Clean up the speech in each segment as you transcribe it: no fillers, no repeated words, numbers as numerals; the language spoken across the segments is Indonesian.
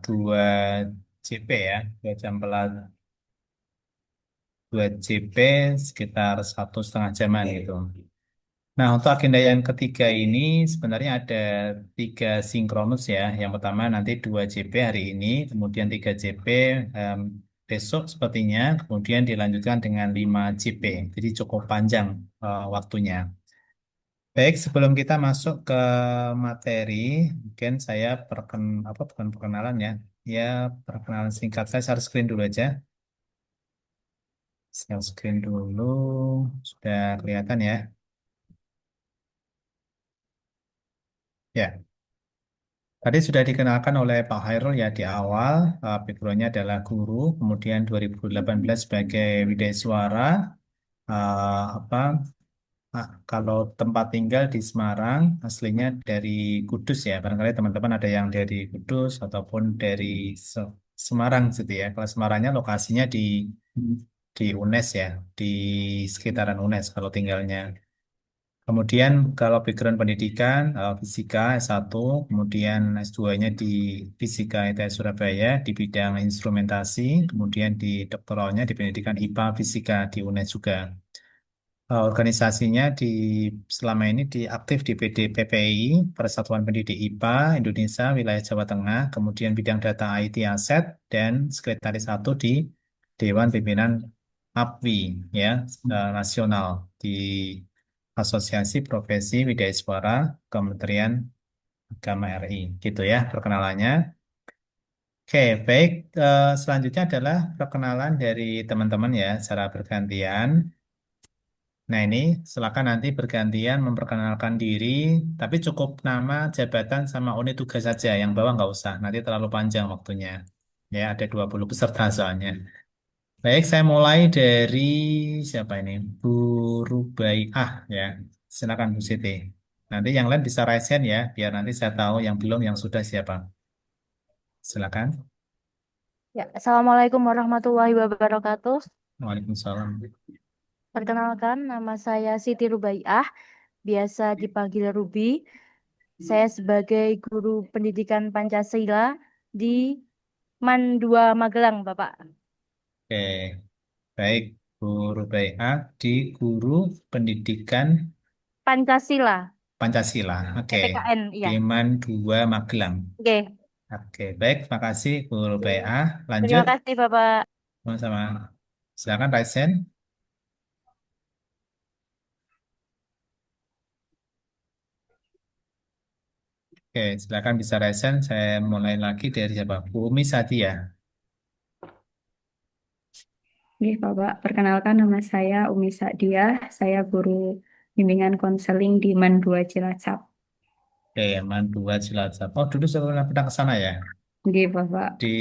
2 JP ya, 2 JP sekitar 1,5 jaman gitu. Nah, untuk agenda yang ketiga ini sebenarnya ada 3 sinkronus ya. Yang pertama nanti 2 JP hari ini, kemudian 3 JP em, besok sepertinya, kemudian dilanjutkan dengan 5 JP. Jadi cukup panjang waktunya. Baik, sebelum kita masuk ke materi, mungkin saya bukan perkenalan ya. Ya, perkenalan singkat saya share screen dulu aja. Share screen dulu, sudah kelihatan ya. Ya. Tadi sudah dikenalkan oleh Pak Hairul ya di awal, background-nya adalah guru, kemudian 2018 sebagai Widya Suara, apa, kalau tempat tinggal di Semarang, aslinya dari Kudus ya, barangkali teman-teman ada yang dari Kudus ataupun dari Semarang gitu ya. Kalau Semarangnya lokasinya di UNES ya, di sekitaran UNES kalau tinggalnya. Kemudian kalau background pendidikan, fisika S1, kemudian S2-nya di Fisika ITS Surabaya di bidang instrumentasi, kemudian di doktoralnya di pendidikan IPA Fisika di UNES juga. Organisasinya selama ini aktif di PPI, Persatuan Pendidik IPA Indonesia Wilayah Jawa Tengah, kemudian bidang data IT Aset, dan sekretaris satu di Dewan Pimpinan APWI ya, nasional di Asosiasi Profesi Widya Suara Kementerian Agama RI. Gitu ya perkenalannya. Oke, baik. Selanjutnya adalah perkenalan dari teman-teman ya, secara bergantian. Nah ini silakan nanti bergantian memperkenalkan diri, tapi cukup nama, jabatan, sama unit tugas saja. Yang bawah nggak usah, nanti terlalu panjang waktunya. Ya, ada 20 peserta soalnya. Baik, saya mulai dari siapa ini? Bu Rubaiah ya. Silakan Bu Siti. Nanti yang lain bisa raise hand ya, biar nanti saya tahu yang belum, yang sudah siapa. Silakan. Ya, Assalamualaikum warahmatullahi wabarakatuh. Waalaikumsalam. Perkenalkan, nama saya Siti Rubaiah, biasa dipanggil Ruby. Saya sebagai guru pendidikan Pancasila di MAN 2 Magelang, Bapak. Oke, baik. Bu Rubaiah di Guru Pendidikan Pancasila, Pancasila. Oke. PPKN, iya. Timan 2 Magelang. Oke, Oke, baik. Terima kasih Bu Rubaiah. terima Lanjut. kasih, Bapak. Sama-sama. Silakan Raisen. Oke, silakan bisa Raisen. Saya mulai lagi dari siapa? Bu Umi Sadia. Oke, Bapak, perkenalkan nama saya Umi Sa'diah, saya guru bimbingan konseling di MAN 2 Cilacap. Oke, Mandua Cilacap. Oh, dulu saya pernah ke sana ya. Oke, Bapak. Di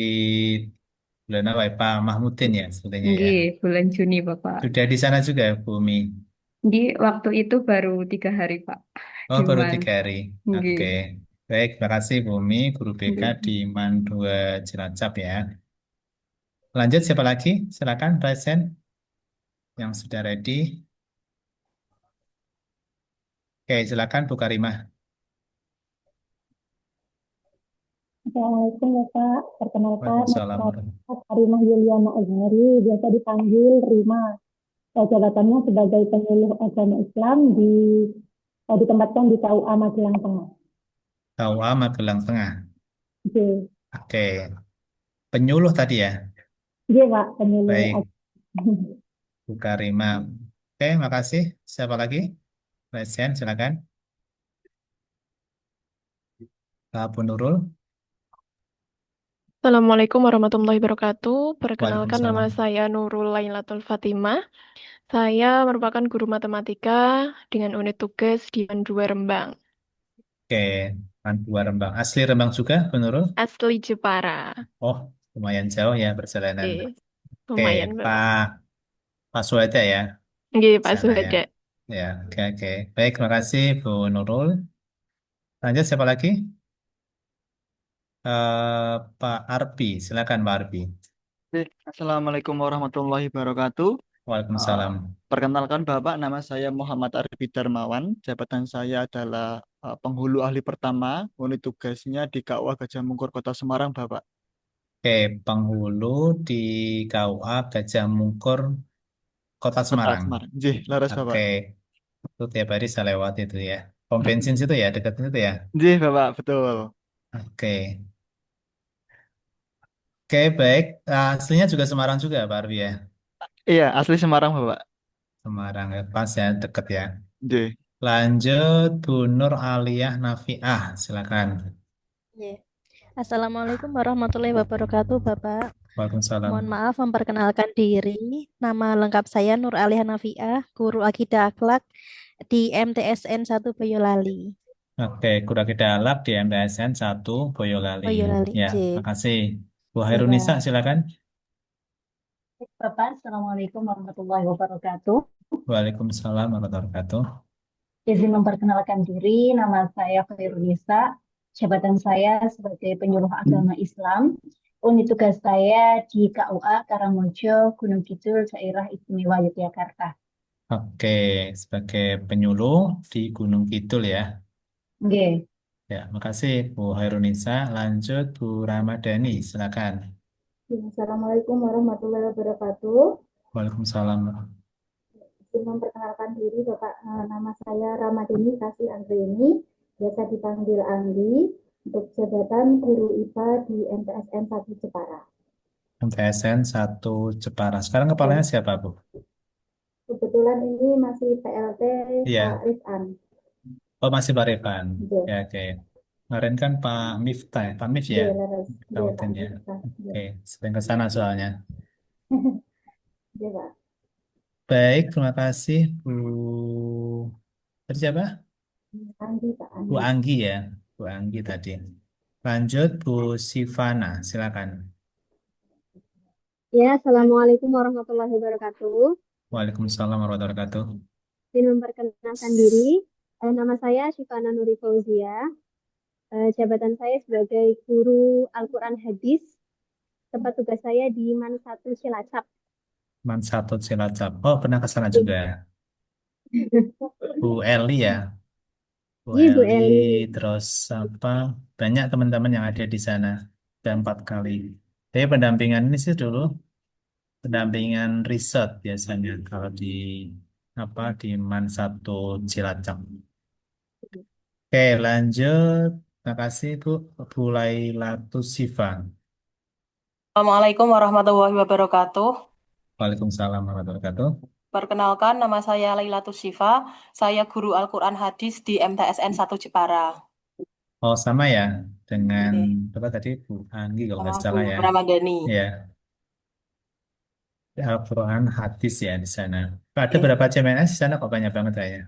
bulan apa ya? Pak Mahmudin ya sebetulnya Oke, ya. bulan Juni, Bapak. Sudah di sana juga Bu Umi. Di waktu itu baru 3 hari, Pak, Oh, di baru MAN. 3 hari. Oke, Oke. Baik, terima kasih Bu Umi, Guru BK oke. di Mandua Cilacap ya. Lanjut siapa lagi? Silakan Raisen yang sudah ready. Oke, silakan Bu Karimah. Assalamualaikum Bapak, perkenalkan nama Waalaikumsalam. saya Karimah Yuliana Azhari, biasa dipanggil Rima. Jabatannya sebagai penyuluh agama Islam ditempatkan di KUA Magelang Tengah. KUA Magelang Tengah. Oke, Oke, penyuluh tadi ya. Iya Pak, penyuluh Baik, agama. Bu Karima. Oke, makasih. Siapa lagi? Resen, silakan. Pak Bu Nurul. Assalamualaikum warahmatullahi wabarakatuh. Perkenalkan nama Waalaikumsalam. saya Nurul Lailatul Fatimah. Saya merupakan guru matematika dengan unit tugas di Dua Rembang, Oke, Dua Rembang. Asli Rembang juga, Bu Nurul? asli Jepara. Oh, lumayan jauh ya perjalanan. Oke, Oke, lumayan Bapak. Pak Suwete ya, Oke, Pak sana ya. Suhada. Ya, oke, oke. Baik, terima kasih Bu Nurul. Lanjut siapa lagi? Pak Arbi, silakan Pak Arbi. Oke, Assalamualaikum warahmatullahi wabarakatuh. Uh, Waalaikumsalam. Perkenalkan Bapak, nama saya Muhammad Arfi Darmawan. Jabatan saya adalah penghulu ahli pertama, unit tugasnya di KUA Gajah Mungkur Kota Semarang, Bapak. Oke, penghulu di KUA Gajah Mungkur, Kota Kota Semarang. Semarang. Jih, laras Oke, Bapak. itu tiap hari saya lewat itu ya. Pom bensin situ ya, dekat itu ya. Jih, Bapak, betul. Oke, oke baik. Aslinya juga Semarang juga Pak Arfi ya. Iya, asli Semarang, Bapak. Semarang ya, pas ya, deket ya. Jih. Lanjut, Bu Nur Aliyah Nafiah, silakan. Iya. Assalamualaikum warahmatullahi wabarakatuh, Bapak. Waalaikumsalam. Mohon maaf memperkenalkan diri. Nama lengkap saya Nur Aliyah Nafiah, guru akidah akhlak di MTSN 1 Boyolali. Oke, Kuraki Dalap di MTSN 1 Boyolali. Boyolali, Ya, J. makasih. Bu Ya, Hairunisa, Pak. silakan. Bapak, Assalamualaikum warahmatullahi wabarakatuh. Waalaikumsalam warahmatullahi wabarakatuh. Izin memperkenalkan diri, nama saya Khairunisa. Jabatan saya sebagai penyuluh agama Islam. Unit tugas saya di KUA Karangmojo, Gunung Kidul, Daerah Istimewa Yogyakarta. Oke, sebagai penyuluh di Gunung Kidul ya. Oke. Ya, makasih Bu Hairunisa. Lanjut Bu Ramadhani, silakan. Assalamualaikum warahmatullahi wabarakatuh. Waalaikumsalam. Izin memperkenalkan diri Bapak, nama saya Ramadhani Kasih Anggreni, biasa dipanggil Anggi, untuk jabatan guru IPA di MTSN 1 Jepara. MTSN 1 Jepara. Sekarang Ya, kepalanya siapa Bu? kebetulan ini masih PLT Pak Iya. Rifan. Oh, masih Pak Revan. Ya, Ya, oke. Kemarin kan Pak Miftah, ya? Pak Mif ya, ya, leres. Ya, Pak Kabupaten ya. Rifan. Ya, Oke, sering ke sana soalnya. ya, Pak. Baik, terima kasih Bu. Tadi siapa? Anggi, Pak Bu Anggi. Anggi ya. Bu Anggi tadi. Lanjut Bu Sivana, silakan. Ya, Assalamualaikum warahmatullahi wabarakatuh. Waalaikumsalam warahmatullahi wabarakatuh. Izin memperkenalkan diri, nama saya Syifana Nuri Fauzia. Jabatan saya sebagai guru Al-Quran Hadis. Tempat tugas saya di MAN 1 Cilacap. Man satu Cilacap. Oh, pernah ke sana juga. Bu Eli ya. Bu Iya, Bu Eli, Eli. terus apa? Banyak teman-teman yang ada di sana. Dan 4 kali. Tapi pendampingan ini sih dulu pendampingan riset biasanya kalau di apa di Man 1 Cilacap. Oke, lanjut. Terima kasih Bu Bu Lailatus Sifa. Assalamualaikum warahmatullahi wabarakatuh. Waalaikumsalam warahmatullahi wabarakatuh. Perkenalkan, nama saya Lailatus Syifa. Saya guru Al-Quran Hadis di MTSN 1 Jepara. Oh, sama ya dengan Oke. apa tadi Bu Anggi kalau Sama nggak Bu salah ya. Ramadhani. Ya, Al-Quran hadis ya di sana. Ada Oke. berapa CMNS di sana kok banyak banget ya?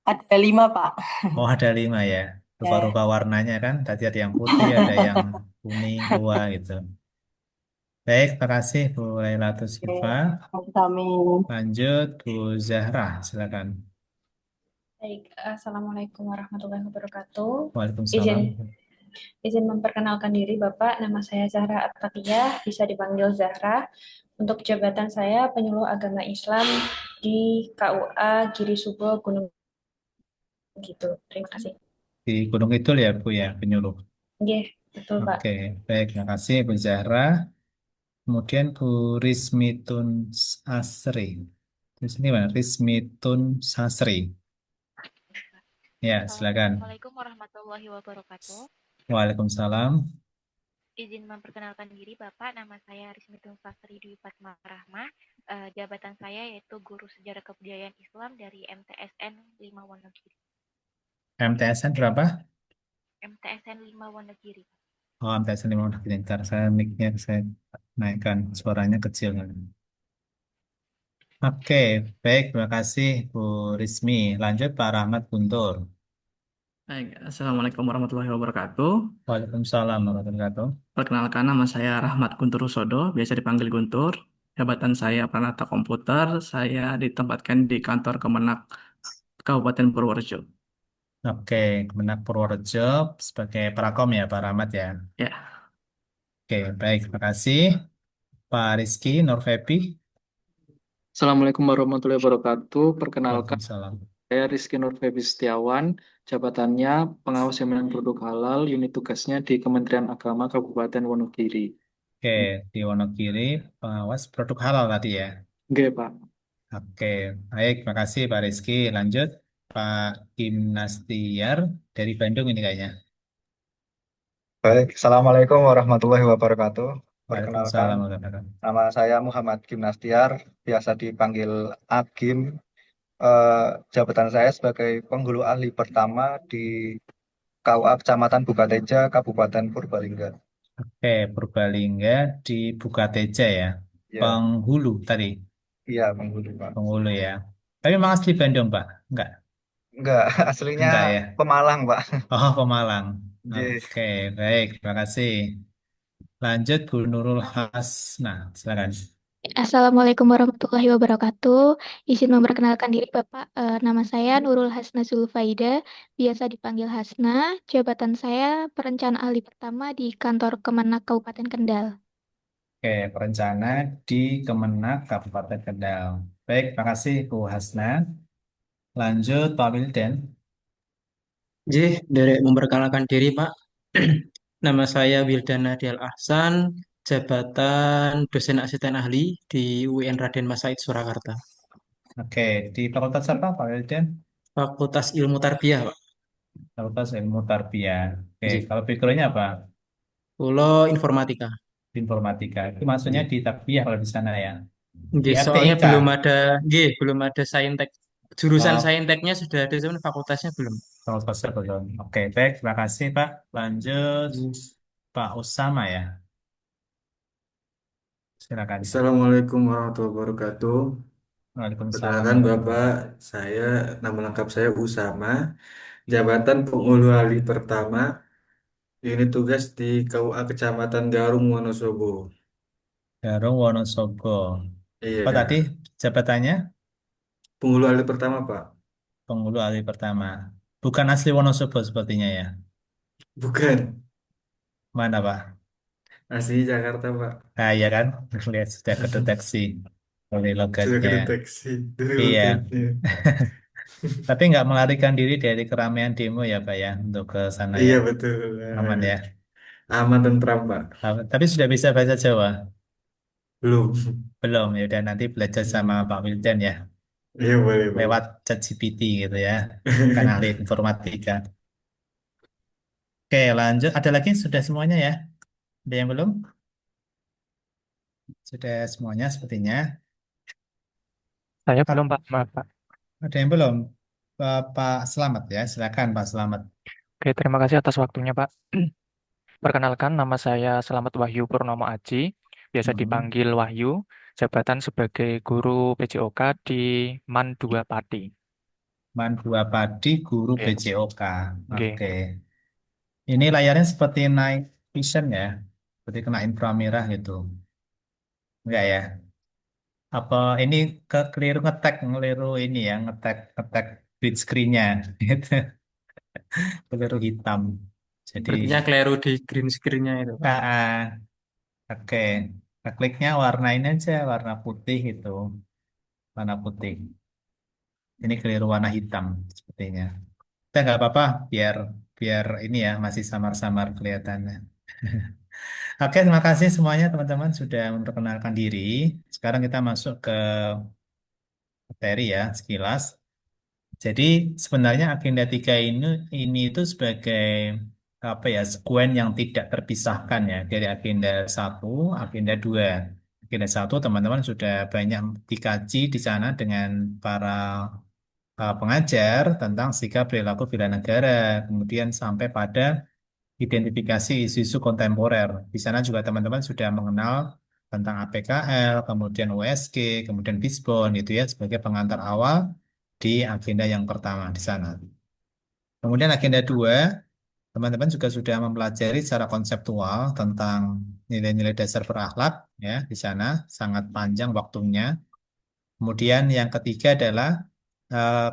Ada 5, Pak. Oh, ada 5 ya. Rupa-rupa Ya. warnanya kan. Tadi ada yang putih, ada yang kuning, tua gitu. Baik, terima kasih Bu Lailatus Sifa. Oke, kami. Lanjut Bu Zahra, silakan. Baik, Assalamualaikum warahmatullahi wabarakatuh. Waalaikumsalam. Izin memperkenalkan diri Bapak, nama saya Zahra At-Taqiyah, bisa dipanggil Zahra. Untuk jabatan saya penyuluh agama Islam di KUA Giri Subo Gunung Kidul. Terima kasih. Di Gunung Kidul ya Bu ya, penyuluh. Iya, betul Pak. Oke, baik, terima kasih Bu Zahra. Kemudian Bu Rismitun Asri. Terus ini mana? Rismitun Sasri. Ya, silakan. Assalamualaikum warahmatullahi wabarakatuh. Waalaikumsalam. Izin memperkenalkan diri Bapak, nama saya Rismitun Sastri Dwi Fatma Rahmah. Jabatan saya yaitu Guru Sejarah Kebudayaan Islam dari MTSN 5 Wonogiri. MTSN berapa? MTSN 5 Wonogiri. Oh, MTSN 5 Wonogiri. Ntar saya mic-nya saya naikkan, suaranya kecil. Oke, baik, terima kasih Bu Rismi. Lanjut Pak Rahmat Guntur. Baik, Assalamualaikum warahmatullahi wabarakatuh. Waalaikumsalam warahmatullahi wabarakatuh. Perkenalkan, nama saya Rahmat Guntur Rusodo, biasa dipanggil Guntur. Jabatan saya Pranata Komputer, saya ditempatkan di kantor Kemenak Kabupaten Purworejo. Oke, Kemenak Purworejo sebagai Prakom ya Pak Rahmat ya. Ya, Oke, baik, terima kasih. Pak Rizky Nurfepi. Assalamualaikum warahmatullahi wabarakatuh. Perkenalkan, Waalaikumsalam. saya Rizky Nurfebi Setiawan. Jabatannya pengawas jaminan produk halal, unit tugasnya di Kementerian Agama Kabupaten Wonogiri. Oke, di Wonogiri pengawas produk halal tadi ya. Nggih, Pak. Oke, baik, makasih Pak Rizky. Lanjut, Pak Gimnastiar dari Bandung ini kayaknya. Baik, Assalamualaikum warahmatullahi wabarakatuh. Perkenalkan, Waalaikumsalam warahmatullahi wabarakatuh. nama saya Muhammad Gimnastiar, biasa dipanggil Agim. Eh, Jabatan saya sebagai penghulu ahli pertama di KUA Kecamatan Bukateja, Kabupaten Purbalingga. Oke, Purbalingga di Bukateja ya. Ya, Penghulu tadi, iya penghulu Pak. penghulu ya. Tapi memang asli Bandung, Pak? Enggak, Enggak, aslinya enggak ya. Pemalang Pak. Oh, Pemalang. Nggih. Oke, baik, terima kasih. Lanjut, Bu Nurul Hasna, silakan. Assalamualaikum warahmatullahi wabarakatuh. Izin memperkenalkan diri Bapak. Nama saya Nurul Hasna Zulfaida, biasa dipanggil Hasna. Jabatan saya perencana ahli pertama di kantor Kemenak Kabupaten Kendal. Oke, perencana di Kemenak Kabupaten Kendal. Baik, terima kasih Bu Hasna. Lanjut, Pak Wildan. Dari memperkenalkan diri, Pak. Nama saya Wildana Dial Ahsan, jabatan dosen asisten ahli di UIN Raden Mas Said Surakarta. Oke, di Fakultas apa, Pak Wildan? Fakultas Ilmu Tarbiyah, Pak. Fakultas Ilmu Tarbiyah. Oke, Nggih. kalau backgroundnya apa? Kulo informatika. Informatika. Itu maksudnya Nggih. di Tarbiyah kalau di sana ya. Di Nggih, soalnya FTIK. belum ada saintek. Jurusan Oh, sainteknya sudah ada, cuman fakultasnya belum. fakultasnya belum. Oke, baik. Terima kasih, Pak. Lanjut, Pak Usama ya. Silakan. Assalamualaikum warahmatullahi wabarakatuh. Waalaikumsalam Perkenalkan warahmatullahi Bapak, saya nama lengkap saya Usama, jabatan penghulu ahli pertama, unit tugas di KUA Kecamatan Garung Wonosobo. Garung Wonosobo. Apa tadi Iya, jabatannya? penghulu ahli pertama Pak. Penghulu ahli pertama. Bukan asli Wonosobo sepertinya ya. Bukan, Mana, Pak? asli Jakarta Pak. Nah, iya kan? Lihat sudah kedeteksi oleh Sudah logatnya. kedeteksi dari Iya. logatnya. Tapi nggak melarikan diri dari keramaian demo ya, Pak ya, untuk ke sana ya. Iya betul. Aman ya. Aman tentram Pak. Tapi sudah bisa bahasa Jawa? Belum. Belum, ya udah nanti belajar sama Pak Wildan ya. Iya boleh Lewat boleh. ChatGPT gitu ya. Kan ahli informatika. Oke, lanjut. Ada lagi? Sudah semuanya ya? Ada yang belum? Sudah semuanya sepertinya. Saya Pak, belum, Pak. Maaf, Pak. ada yang belum? Pak Selamat ya. Silakan Pak Selamat. Oke, terima kasih atas waktunya, Pak. Perkenalkan, nama saya Selamat Wahyu Purnomo Aji, biasa Hmm. dipanggil Wahyu, jabatan sebagai guru PJOK di MAN 2 Pati. Mandua Padi Guru Oke, BCOK. oke. Oke. Ini layarnya seperti naik vision ya. Seperti kena inframerah gitu. Enggak ya? Apa ini keliru ngetek, keliru ini ya, ngetek print screen-nya gitu. Keliru hitam. Jadi, Sepertinya keliru di green screen-nya itu, Pak. oke. Kita kliknya warnain aja, warna putih itu. Warna putih. Ini keliru warna hitam sepertinya. Kita nggak apa-apa, biar biar ini ya masih samar-samar kelihatannya. Oke, terima kasih semuanya teman-teman sudah memperkenalkan diri. Sekarang kita masuk ke materi ya, sekilas. Jadi sebenarnya agenda 3 ini itu sebagai apa ya, sekuen yang tidak terpisahkan ya dari agenda 1, agenda 2. Agenda 1 teman-teman sudah banyak dikaji di sana dengan para pengajar tentang sikap perilaku bela negara, kemudian sampai pada identifikasi isu-isu kontemporer. Di sana juga teman-teman sudah mengenal tentang APKL, kemudian USG, kemudian Bisbon itu ya sebagai pengantar awal di agenda yang pertama di sana. Kemudian agenda 2, teman-teman juga sudah mempelajari secara konseptual tentang nilai-nilai dasar berakhlak ya di sana sangat panjang waktunya. Kemudian yang ketiga adalah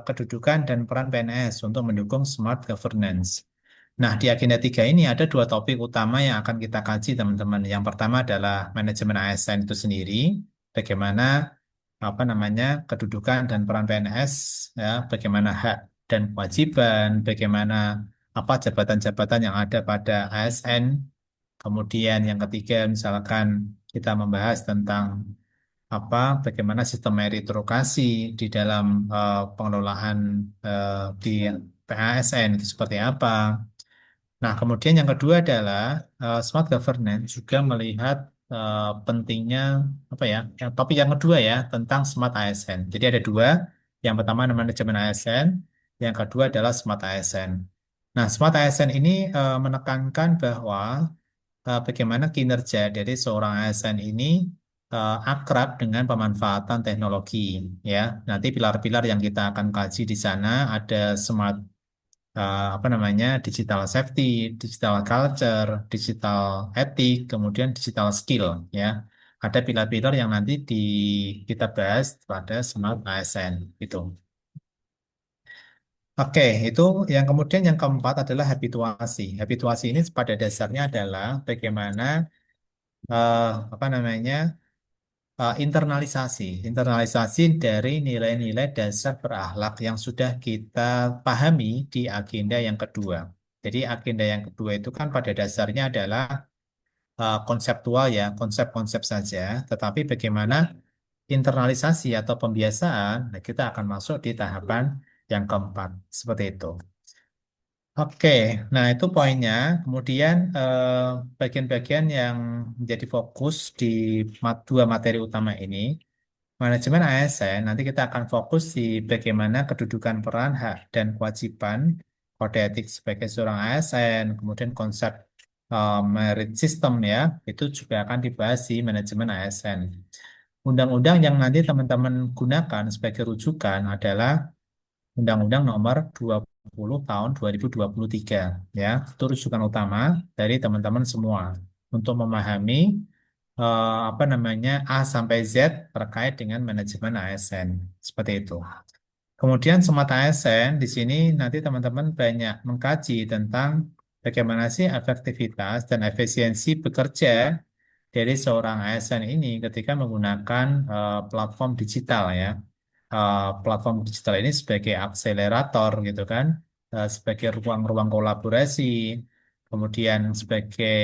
kedudukan dan peran PNS untuk mendukung smart governance. Nah, di agenda 3 ini ada dua topik utama yang akan kita kaji, teman-teman. Yang pertama adalah manajemen ASN itu sendiri, bagaimana apa namanya kedudukan dan peran PNS, ya, bagaimana hak dan kewajiban, bagaimana apa jabatan-jabatan yang ada pada ASN, Kemudian yang ketiga, misalkan kita membahas tentang bagaimana sistem meritokrasi di dalam pengelolaan di PASN itu seperti apa. Nah, kemudian yang kedua adalah smart governance juga melihat pentingnya topik yang kedua ya tentang smart ASN. Jadi ada dua, yang pertama manajemen ASN, yang kedua adalah smart ASN. Nah, smart ASN ini menekankan bahwa bagaimana kinerja dari seorang ASN ini akrab dengan pemanfaatan teknologi ya. Nanti pilar-pilar yang kita akan kaji di sana ada smart digital safety, digital culture, digital etik, kemudian digital skill ya. Ada pilar-pilar yang nanti kita bahas pada smart ASN gitu. Oke, itu yang kemudian yang keempat adalah habituasi. Habituasi ini pada dasarnya adalah bagaimana eh, apa namanya internalisasi dari nilai-nilai dasar berakhlak yang sudah kita pahami di agenda yang kedua. Jadi agenda yang kedua itu kan pada dasarnya adalah konseptual ya, konsep-konsep saja. Tetapi bagaimana internalisasi atau pembiasaan, nah kita akan masuk di tahapan yang keempat. Seperti itu. Oke, nah itu poinnya. Kemudian bagian-bagian yang menjadi fokus di dua materi utama ini, manajemen ASN, nanti kita akan fokus di bagaimana kedudukan peran, hak, dan kewajiban kode etik sebagai seorang ASN, kemudian konsep merit system ya, itu juga akan dibahas di manajemen ASN. Undang-undang yang nanti teman-teman gunakan sebagai rujukan adalah Undang-Undang Nomor 20 Tahun 2023 ya. Itu rujukan utama dari teman-teman semua untuk memahami A sampai Z terkait dengan manajemen ASN. Seperti itu. Kemudian Smart ASN di sini nanti teman-teman banyak mengkaji tentang bagaimana sih efektivitas dan efisiensi bekerja dari seorang ASN ini ketika menggunakan platform digital ya. Platform digital ini sebagai akselerator gitu kan, sebagai ruang-ruang kolaborasi, kemudian sebagai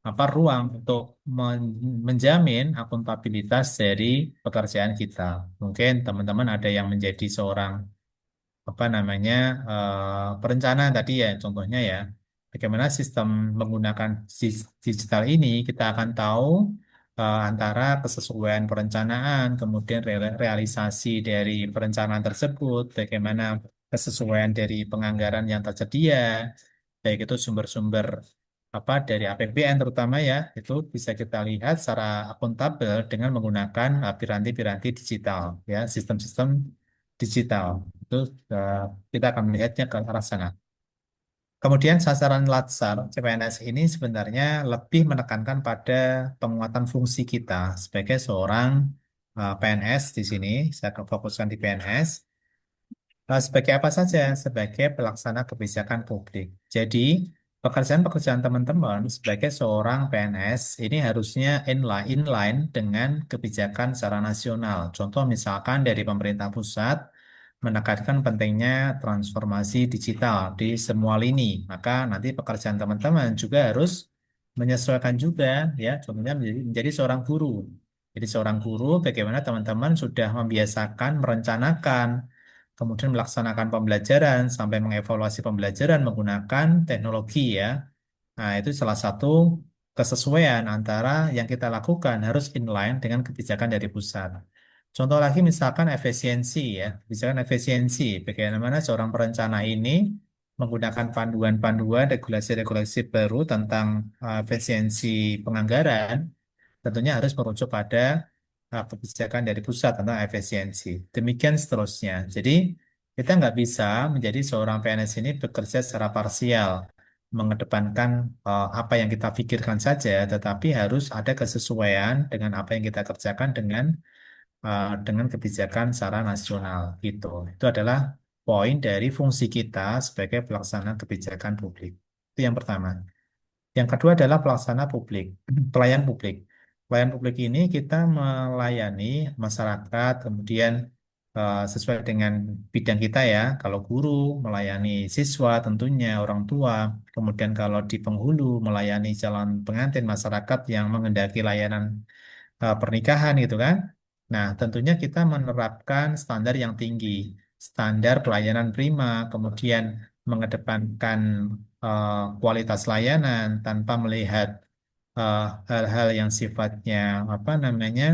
ruang untuk menjamin akuntabilitas dari pekerjaan kita. Mungkin teman-teman ada yang menjadi seorang perencana tadi ya contohnya ya. Bagaimana sistem menggunakan digital ini kita akan tahu antara kesesuaian perencanaan, kemudian realisasi dari perencanaan tersebut, bagaimana kesesuaian dari penganggaran yang tersedia, baik itu sumber-sumber dari APBN terutama ya, itu bisa kita lihat secara akuntabel dengan menggunakan piranti-piranti digital ya, sistem-sistem digital. Itu eh, kita akan melihatnya ke arah sana. Kemudian sasaran Latsar CPNS ini sebenarnya lebih menekankan pada penguatan fungsi kita sebagai seorang PNS di sini. Saya akan fokuskan di PNS. Sebagai apa saja? Sebagai pelaksana kebijakan publik. Jadi, pekerjaan-pekerjaan teman-teman sebagai seorang PNS ini harusnya inline dengan kebijakan secara nasional. Contoh misalkan dari pemerintah pusat menekankan pentingnya transformasi digital di semua lini. Maka nanti pekerjaan teman-teman juga harus menyesuaikan juga ya. Contohnya menjadi seorang guru. Jadi seorang guru bagaimana teman-teman sudah membiasakan merencanakan kemudian melaksanakan pembelajaran sampai mengevaluasi pembelajaran menggunakan teknologi ya. Nah, itu salah satu kesesuaian antara yang kita lakukan harus inline dengan kebijakan dari pusat. Contoh lagi misalkan efisiensi ya, kebijakan efisiensi. Bagaimana seorang perencana ini menggunakan panduan-panduan regulasi-regulasi baru tentang efisiensi penganggaran tentunya harus merujuk pada kebijakan dari pusat tentang efisiensi. Demikian seterusnya. Jadi kita nggak bisa menjadi seorang PNS ini bekerja secara parsial, mengedepankan apa yang kita pikirkan saja, tetapi harus ada kesesuaian dengan apa yang kita kerjakan dengan kebijakan secara nasional. Gitu. Itu adalah poin dari fungsi kita sebagai pelaksana kebijakan publik. Itu yang pertama. Yang kedua adalah pelaksana publik, pelayan publik. Pelayan publik ini kita melayani masyarakat, kemudian sesuai dengan bidang kita ya. Kalau guru melayani siswa tentunya orang tua, kemudian kalau di penghulu melayani calon pengantin masyarakat yang menghendaki layanan pernikahan gitu kan. Nah, tentunya kita menerapkan standar yang tinggi, standar pelayanan prima, kemudian mengedepankan kualitas layanan tanpa melihat eh, hal-hal yang sifatnya apa namanya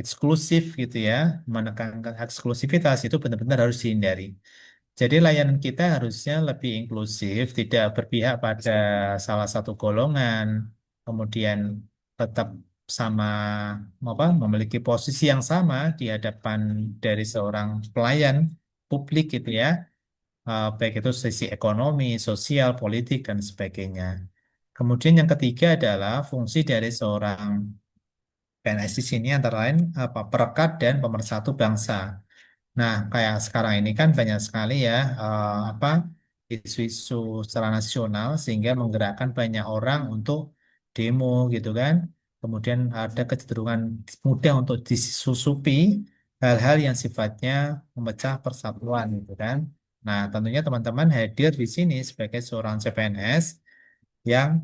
eksklusif gitu ya, menekankan eksklusivitas itu benar-benar harus dihindari. Jadi layanan kita harusnya lebih inklusif, tidak berpihak pada salah satu golongan, kemudian tetap sama apa memiliki posisi yang sama di hadapan dari seorang pelayan publik gitu ya, baik itu sisi ekonomi, sosial, politik dan sebagainya. Kemudian yang ketiga adalah fungsi dari seorang PNS di sini antara lain apa perekat dan pemersatu bangsa. Nah, kayak sekarang ini kan banyak sekali ya apa isu-isu secara nasional sehingga menggerakkan banyak orang untuk demo gitu kan. Kemudian ada kecenderungan mudah untuk disusupi hal-hal yang sifatnya memecah persatuan gitu kan. Nah, tentunya teman-teman hadir di sini sebagai seorang CPNS yang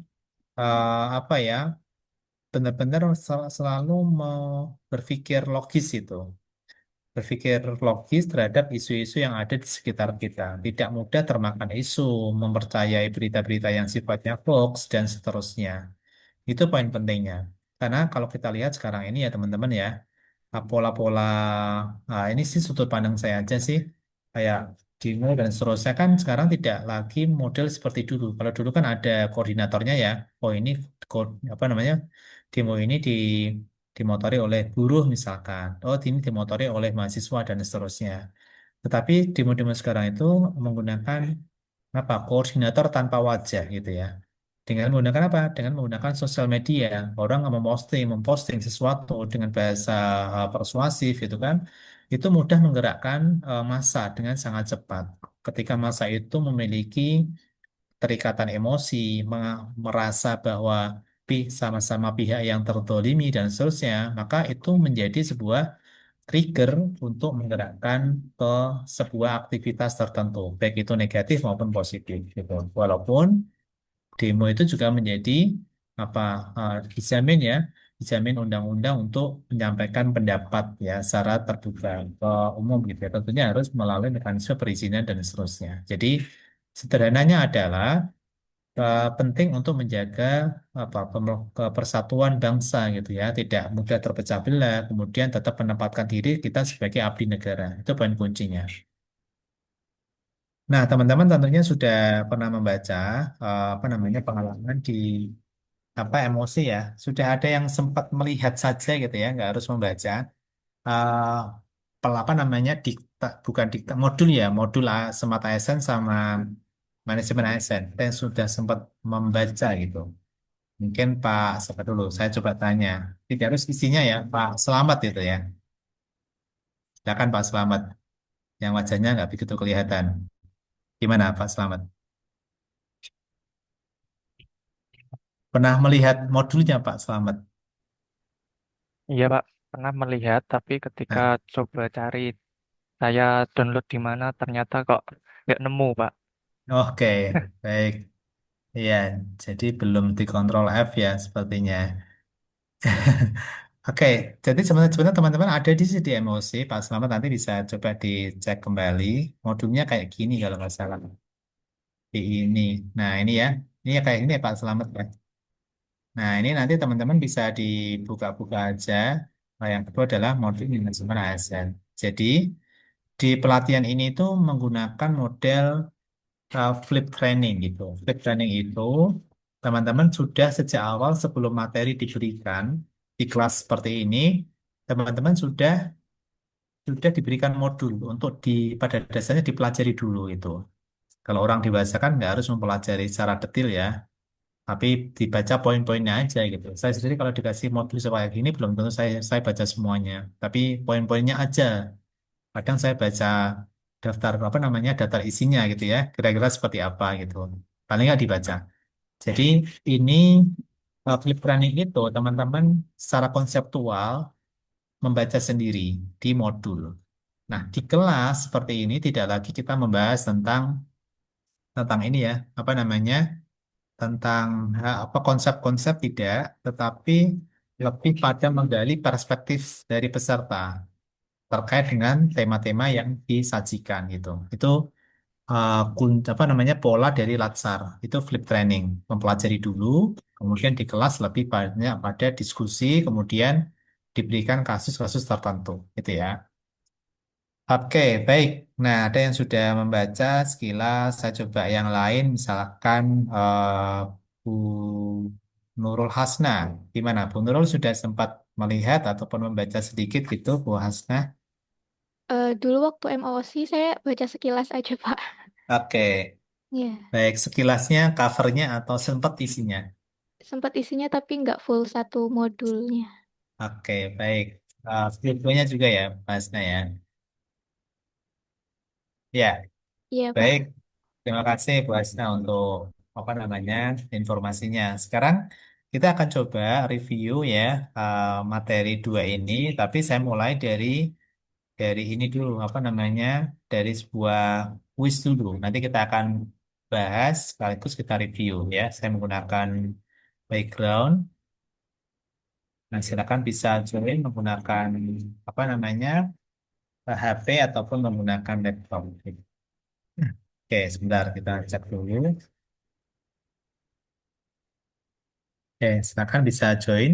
apa ya benar-benar selalu mau berpikir logis itu berpikir logis terhadap isu-isu yang ada di sekitar kita. Tidak mudah termakan isu, mempercayai berita-berita yang sifatnya hoax, dan seterusnya. Itu poin pentingnya. Karena kalau kita lihat sekarang ini ya teman-teman ya, pola-pola, ini sih sudut pandang saya aja sih, kayak demo dan seterusnya kan sekarang tidak lagi model seperti dulu. Kalau dulu kan ada koordinatornya ya, oh ini apa namanya, demo ini dimotori oleh buruh misalkan, oh ini dimotori oleh mahasiswa dan seterusnya. Tetapi demo-demo sekarang itu menggunakan apa koordinator tanpa wajah gitu ya. Dengan menggunakan apa? Dengan menggunakan sosial media. Orang yang memposting sesuatu dengan bahasa persuasif gitu kan. Itu mudah menggerakkan massa dengan sangat cepat. Ketika massa itu memiliki terikatan emosi, merasa bahwa sama-sama pihak yang tertolimi dan seterusnya, maka itu menjadi sebuah trigger untuk menggerakkan ke sebuah aktivitas tertentu, baik itu negatif maupun positif gitu. Walaupun demo itu juga menjadi apa dijamin ya, dijamin undang-undang untuk menyampaikan pendapat ya secara terbuka ke umum gitu ya. Tentunya harus melalui mekanisme perizinan dan seterusnya. Jadi sederhananya adalah penting untuk menjaga apa persatuan bangsa gitu ya, tidak mudah terpecah belah, kemudian tetap menempatkan diri kita sebagai abdi negara. Itu poin kuncinya. Nah, teman-teman tentunya sudah pernah membaca apa namanya pengalaman di apa emosi ya. Sudah ada yang sempat melihat saja gitu ya, nggak harus membaca. eh apa namanya bukan dikta modul ya, modul Smart ASN sama manajemen ASN. Yang sudah sempat membaca gitu. Mungkin Pak, siapa dulu? Saya coba tanya. Tidak harus isinya ya, Pak Selamat itu ya. Silakan Pak Selamat. Yang wajahnya nggak begitu kelihatan. Gimana Pak Selamat? Pernah melihat modulnya Pak Selamat? Iya, Pak. Pernah melihat, tapi ketika Nah, coba cari, saya download di mana, ternyata kok nggak nemu, Pak. oke, baik. Iya, jadi belum dikontrol F ya sepertinya. Oke, jadi sebenarnya teman-teman ada di sini di emosi. Pak Selamat nanti bisa coba dicek kembali. Modulnya kayak gini kalau nggak salah. Di ini. Nah, ini ya. Ini ya kayak ini ya Pak Selamat ya. Nah, ini nanti teman-teman bisa dibuka-buka aja. Nah, yang kedua adalah modul manajemen ASN. Jadi, di pelatihan ini tuh menggunakan model flip training gitu. Flip training itu teman-teman sudah sejak awal sebelum materi diberikan di kelas seperti ini, teman-teman sudah diberikan modul untuk pada dasarnya dipelajari dulu itu. Kalau orang dewasa kan nggak harus mempelajari secara detail ya, tapi dibaca poin-poinnya aja gitu. Saya sendiri kalau dikasih modul kayak gini belum tentu saya baca semuanya, tapi poin-poinnya aja. Kadang saya baca daftar apa namanya daftar isinya gitu ya, kira-kira seperti apa gitu. Paling nggak dibaca. Jadi ini flip planning itu teman-teman secara konseptual membaca sendiri di modul. Nah, di kelas seperti ini tidak lagi kita membahas tentang ini ya, apa namanya? Tentang apa konsep-konsep tidak, tetapi lebih pada menggali perspektif dari peserta terkait dengan tema-tema yang disajikan gitu. Itu apa namanya pola dari Latsar itu flip training, mempelajari dulu, kemudian di kelas lebih banyak pada diskusi, kemudian diberikan kasus-kasus tertentu, gitu ya. Oke, baik. Nah, ada yang sudah membaca sekilas. Saya coba yang lain, misalkan Bu Nurul Hasna. Gimana? Bu Nurul sudah sempat melihat ataupun membaca sedikit gitu, Bu Hasna? Dulu waktu MOC saya baca sekilas aja, Pak. Oke, Ya, baik. Sekilasnya, covernya atau sempat isinya? sempat isinya tapi nggak full satu modulnya. Oke, baik. Skriptonya juga ya, Bu Hasna ya. Ya, Iya, baik. Pak. Terima kasih Bu Hasna untuk apa namanya informasinya. Sekarang kita akan coba review ya materi dua ini, tapi saya mulai dari ini dulu apa namanya dari sebuah quiz dulu. Nanti kita akan bahas sekaligus kita review ya. Saya menggunakan background. Nah, silakan bisa join menggunakan apa namanya HP ataupun menggunakan laptop. Oke, sebentar kita cek dulu. Oke, silakan bisa join.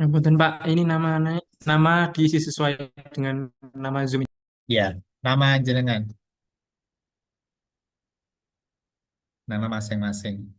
Ya, punten, Pak, ini nama diisi sesuai dengan nama Zoom. Ya, nama jenengan, nama masing-masing.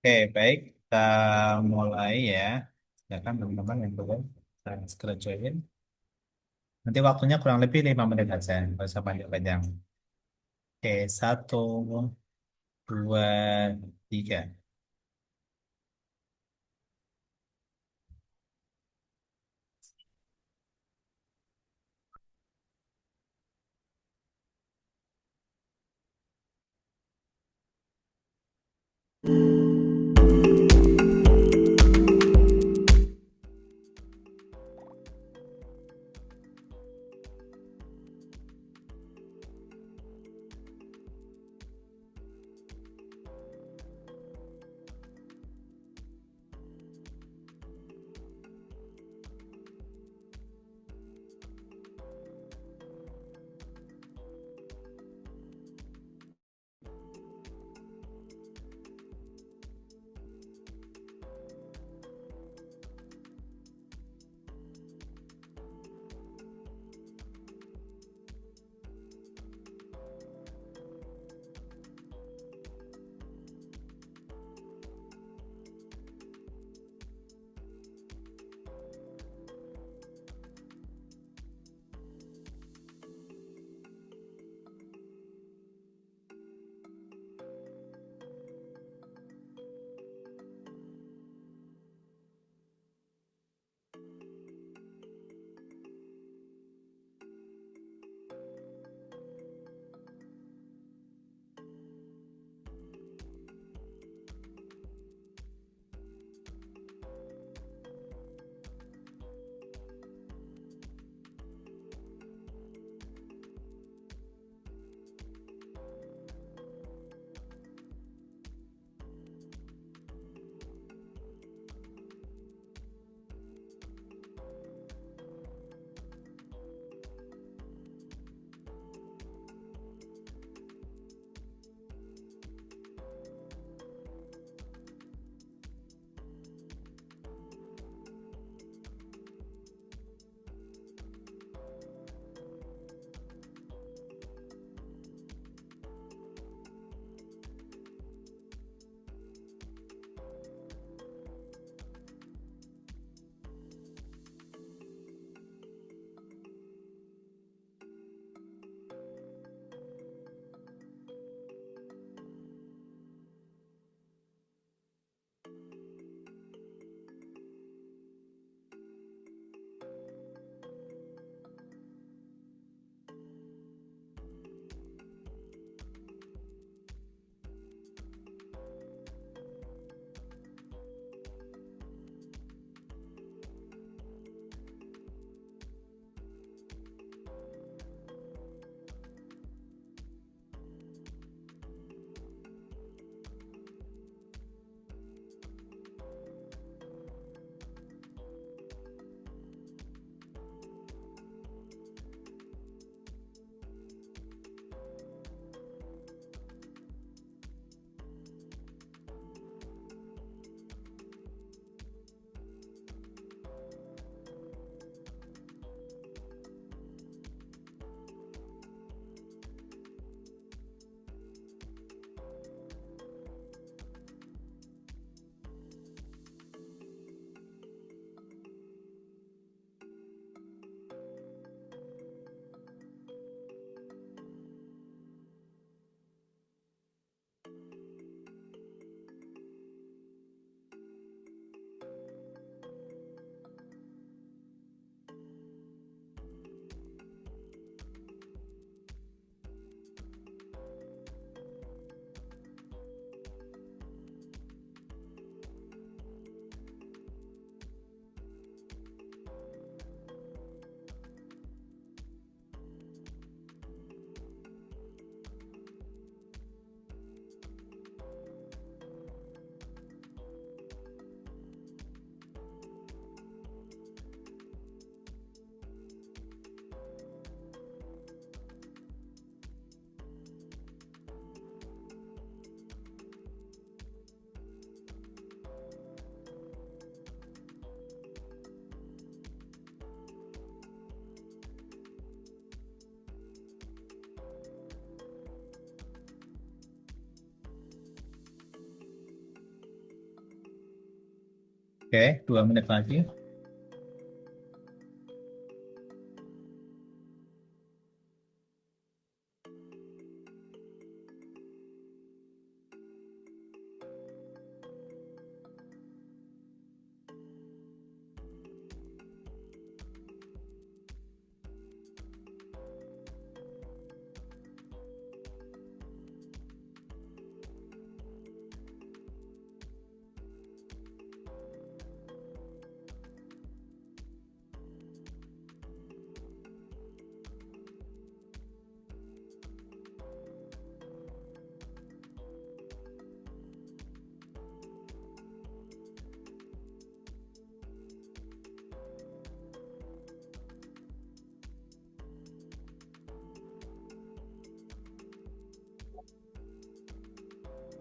Oke, baik. Kita mulai ya. Silakan teman-teman yang belum saya segera join. Nanti waktunya kurang lebih 5 menit aja, nggak usah panjang-panjang. Oke, 1, 2, 3. Oke, 2 menit lagi.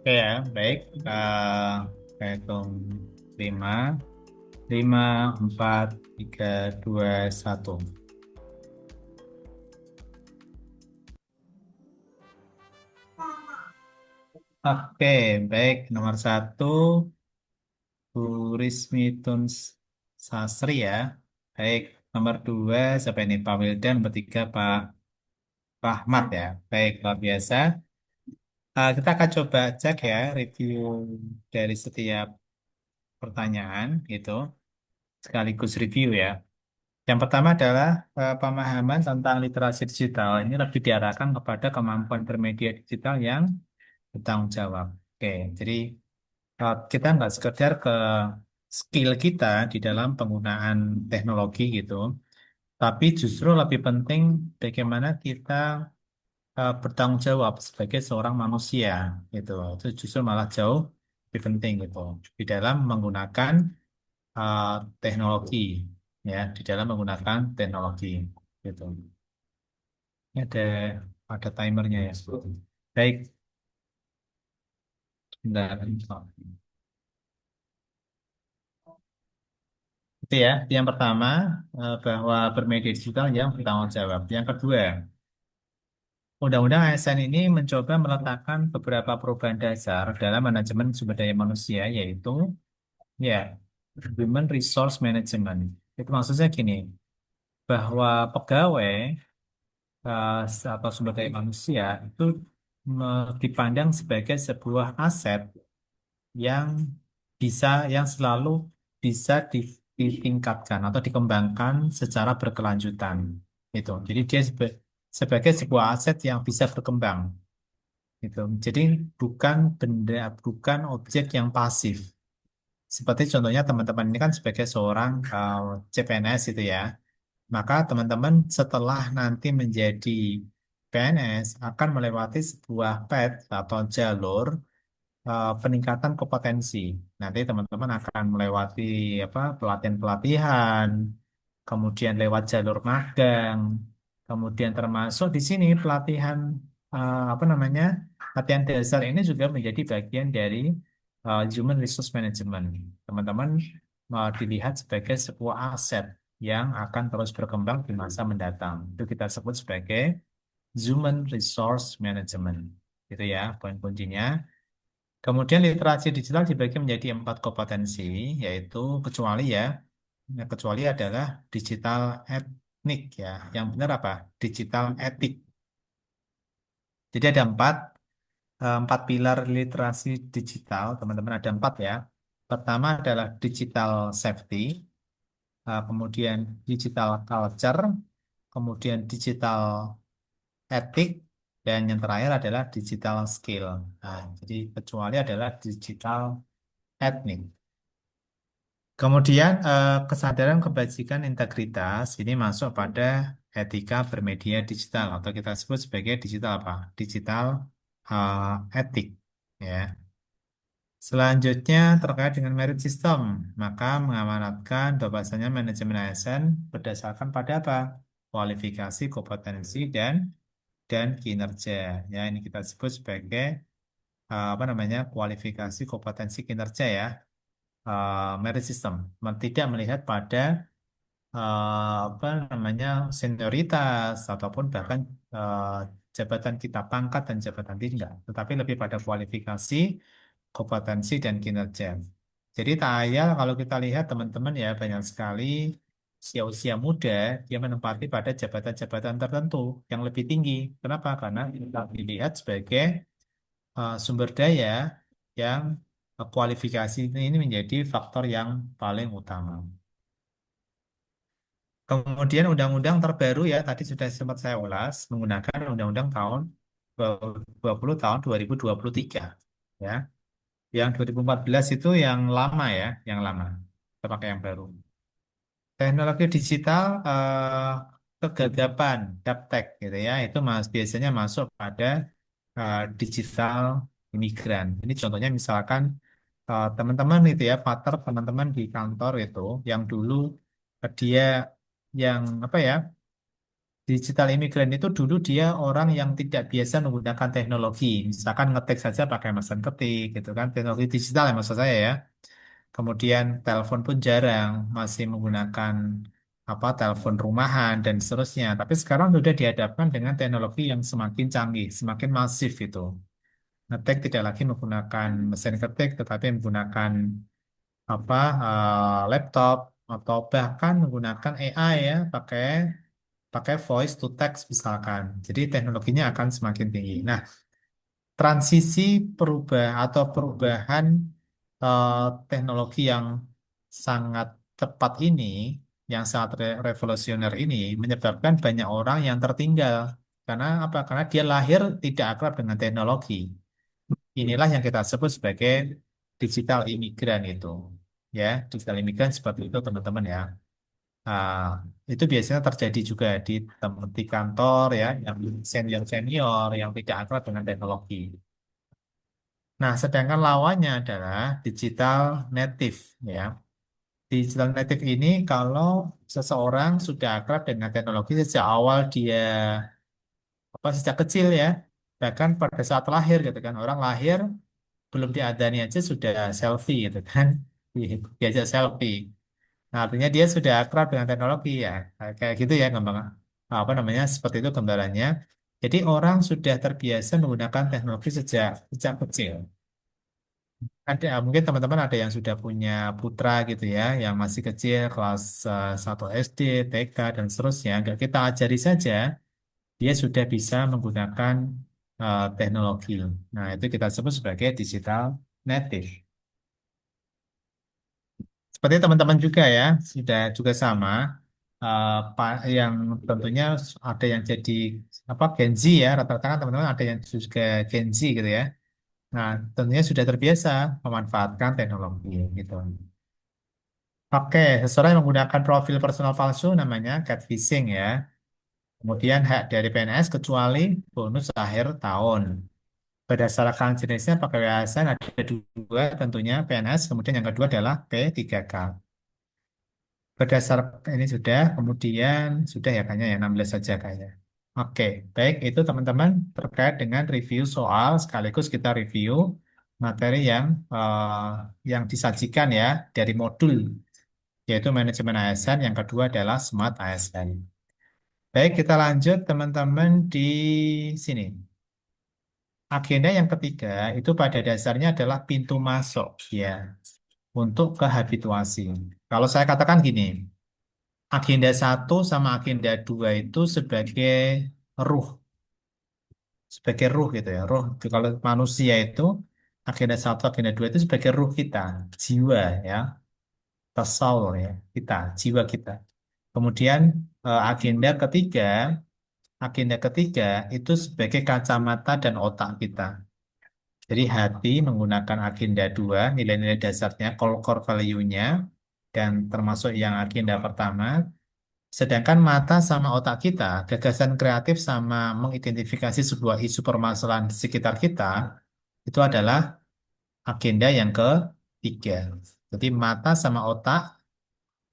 Oke ya, baik. Saya hitung 5, 5, 4, 3, 2, 1. Oke, baik. Nomor 1, Bu Rismi Tuns Sasri ya. Baik. Nomor 2, siapa ini? Pak Wildan. Nomor 3, Pak Rahmat ya. Baik, luar biasa. Kita akan coba cek ya review dari setiap pertanyaan gitu, sekaligus review ya. Yang pertama adalah pemahaman tentang literasi digital. Ini lebih diarahkan kepada kemampuan bermedia digital yang bertanggung jawab. Oke, jadi kita nggak sekedar ke skill kita di dalam penggunaan teknologi gitu, tapi justru lebih penting bagaimana kita bertanggung jawab sebagai seorang manusia gitu. Itu justru malah jauh lebih penting gitu di dalam menggunakan uh, teknologi ya, di dalam menggunakan teknologi gitu. Ini ada timernya ya. Baik, sebentar. Itu ya, yang pertama bahwa bermedia digital yang bertanggung jawab. Yang kedua, Undang-Undang ASN ini mencoba meletakkan beberapa perubahan dasar dalam manajemen sumber daya manusia, yaitu ya Human Resource Management. Itu maksudnya gini, bahwa pegawai atau sumber daya manusia itu dipandang sebagai sebuah aset yang yang selalu bisa ditingkatkan atau dikembangkan secara berkelanjutan. Itu. Jadi dia sebagai sebuah aset yang bisa berkembang. Gitu. Jadi bukan benda, bukan objek yang pasif. Seperti contohnya teman-teman ini kan sebagai seorang CPNS itu ya. Maka teman-teman setelah nanti menjadi PNS akan melewati sebuah path atau jalur peningkatan kompetensi. Nanti teman-teman akan melewati pelatihan-pelatihan, kemudian lewat jalur magang, kemudian termasuk di sini pelatihan apa namanya latihan dasar ini juga menjadi bagian dari Human Resource Management. Teman-teman mau dilihat sebagai sebuah aset yang akan terus berkembang di masa mendatang. Itu kita sebut sebagai Human Resource Management. Gitu ya, poin kuncinya. Kemudian literasi digital dibagi menjadi 4 kompetensi, yaitu kecuali adalah digital etnik ya. Yang benar apa? Digital etik. Jadi ada empat pilar literasi digital, teman-teman ada 4 ya. Pertama adalah digital safety, kemudian digital culture, kemudian digital etik, dan yang terakhir adalah digital skill. Nah, jadi kecuali adalah digital etnik. Kemudian kesadaran kebajikan integritas ini masuk pada etika bermedia digital atau kita sebut sebagai digital apa? Digital etik ya. Selanjutnya terkait dengan merit system, maka mengamanatkan bahwasanya manajemen ASN berdasarkan pada apa? Kualifikasi, kompetensi dan kinerja. Ya, ini kita sebut sebagai apa namanya? Kualifikasi, kompetensi, kinerja ya. Merit system tidak melihat pada apa namanya senioritas ataupun bahkan eh, jabatan kita pangkat dan jabatan tingkat, tetapi lebih pada kualifikasi, kompetensi dan kinerja. Jadi Ta'ayal kalau kita lihat teman-teman ya banyak sekali usia-usia muda dia menempati pada jabatan-jabatan tertentu yang lebih tinggi. Kenapa? Karena kita dilihat sebagai sumber daya yang kualifikasi ini menjadi faktor yang paling utama. Kemudian undang-undang terbaru ya tadi sudah sempat saya ulas menggunakan undang-undang tahun 20 tahun 2023 ya. Yang 2014 itu yang lama ya, yang lama. Kita pakai yang baru. Teknologi digital kegagapan gaptek gitu ya, itu biasanya masuk pada digital imigran. Ini contohnya misalkan teman-teman itu ya, partner teman-teman di kantor itu yang dulu dia yang apa ya, digital imigran itu dulu dia orang yang tidak biasa menggunakan teknologi. Misalkan ngetik saja pakai mesin ketik gitu kan, teknologi digital ya maksud saya ya. Kemudian telepon pun jarang, masih menggunakan telepon rumahan dan seterusnya. Tapi sekarang sudah dihadapkan dengan teknologi yang semakin canggih, semakin masif itu. Ngetik tidak lagi menggunakan mesin ketik, tetapi menggunakan laptop atau bahkan menggunakan AI ya, pakai pakai voice to text misalkan. Jadi teknologinya akan semakin tinggi. Nah, transisi perubahan eh, teknologi yang sangat cepat ini, yang sangat revolusioner ini, menyebabkan banyak orang yang tertinggal. Karena apa? Karena dia lahir tidak akrab dengan teknologi. Inilah yang kita sebut sebagai digital imigran itu. Ya, digital imigran seperti itu teman-teman ya. Nah, itu biasanya terjadi juga di kantor ya, yang senior-senior yang tidak akrab dengan teknologi. Nah, sedangkan lawannya adalah digital native ya. Digital native ini kalau seseorang sudah akrab dengan teknologi sejak awal dia sejak kecil ya, bahkan pada saat lahir gitu kan, orang lahir belum diadani aja sudah selfie gitu kan, diajak selfie. Nah, artinya dia sudah akrab dengan teknologi ya, kayak gitu ya gampang seperti itu gambarannya. Jadi orang sudah terbiasa menggunakan teknologi sejak sejak kecil. Ada, mungkin teman-teman ada yang sudah punya putra gitu ya, yang masih kecil, kelas 1 SD, TK, dan seterusnya. Nggak kita ajari saja, dia sudah bisa menggunakan teknologi. Nah, itu kita sebut sebagai digital native. Seperti teman-teman juga ya, sudah juga sama. Yang tentunya ada yang jadi Gen Z ya, rata-rata kan teman-teman ada yang juga Gen Z gitu ya. Nah, tentunya sudah terbiasa memanfaatkan teknologi gitu. Oke, seseorang yang menggunakan profil personal palsu namanya catfishing ya. Kemudian hak dari PNS kecuali bonus akhir tahun. Berdasarkan jenisnya pegawai ASN ada dua tentunya PNS, kemudian yang kedua adalah P3K. Berdasarkan ini sudah, kemudian sudah ya kayaknya ya 16 saja kayaknya. Oke, baik itu teman-teman terkait dengan review soal sekaligus kita review materi yang disajikan ya dari modul yaitu manajemen ASN, yang kedua adalah Smart ASN. Baik, kita lanjut teman-teman di sini. Agenda yang ketiga itu pada dasarnya adalah pintu masuk ya untuk kehabituasi. Kalau saya katakan gini, agenda satu sama agenda dua itu ruh, sebagai ruh gitu ya. Ruh itu kalau manusia itu agenda satu, agenda dua itu sebagai ruh kita, jiwa ya, tasawur ya, kita, jiwa kita. Kemudian agenda ketiga itu sebagai kacamata dan otak kita. Jadi hati menggunakan agenda dua, nilai-nilai dasarnya, core value-nya, dan termasuk yang agenda pertama. Sedangkan mata sama otak kita, gagasan kreatif sama mengidentifikasi sebuah isu permasalahan di sekitar kita, itu adalah agenda yang ketiga. Jadi mata sama otak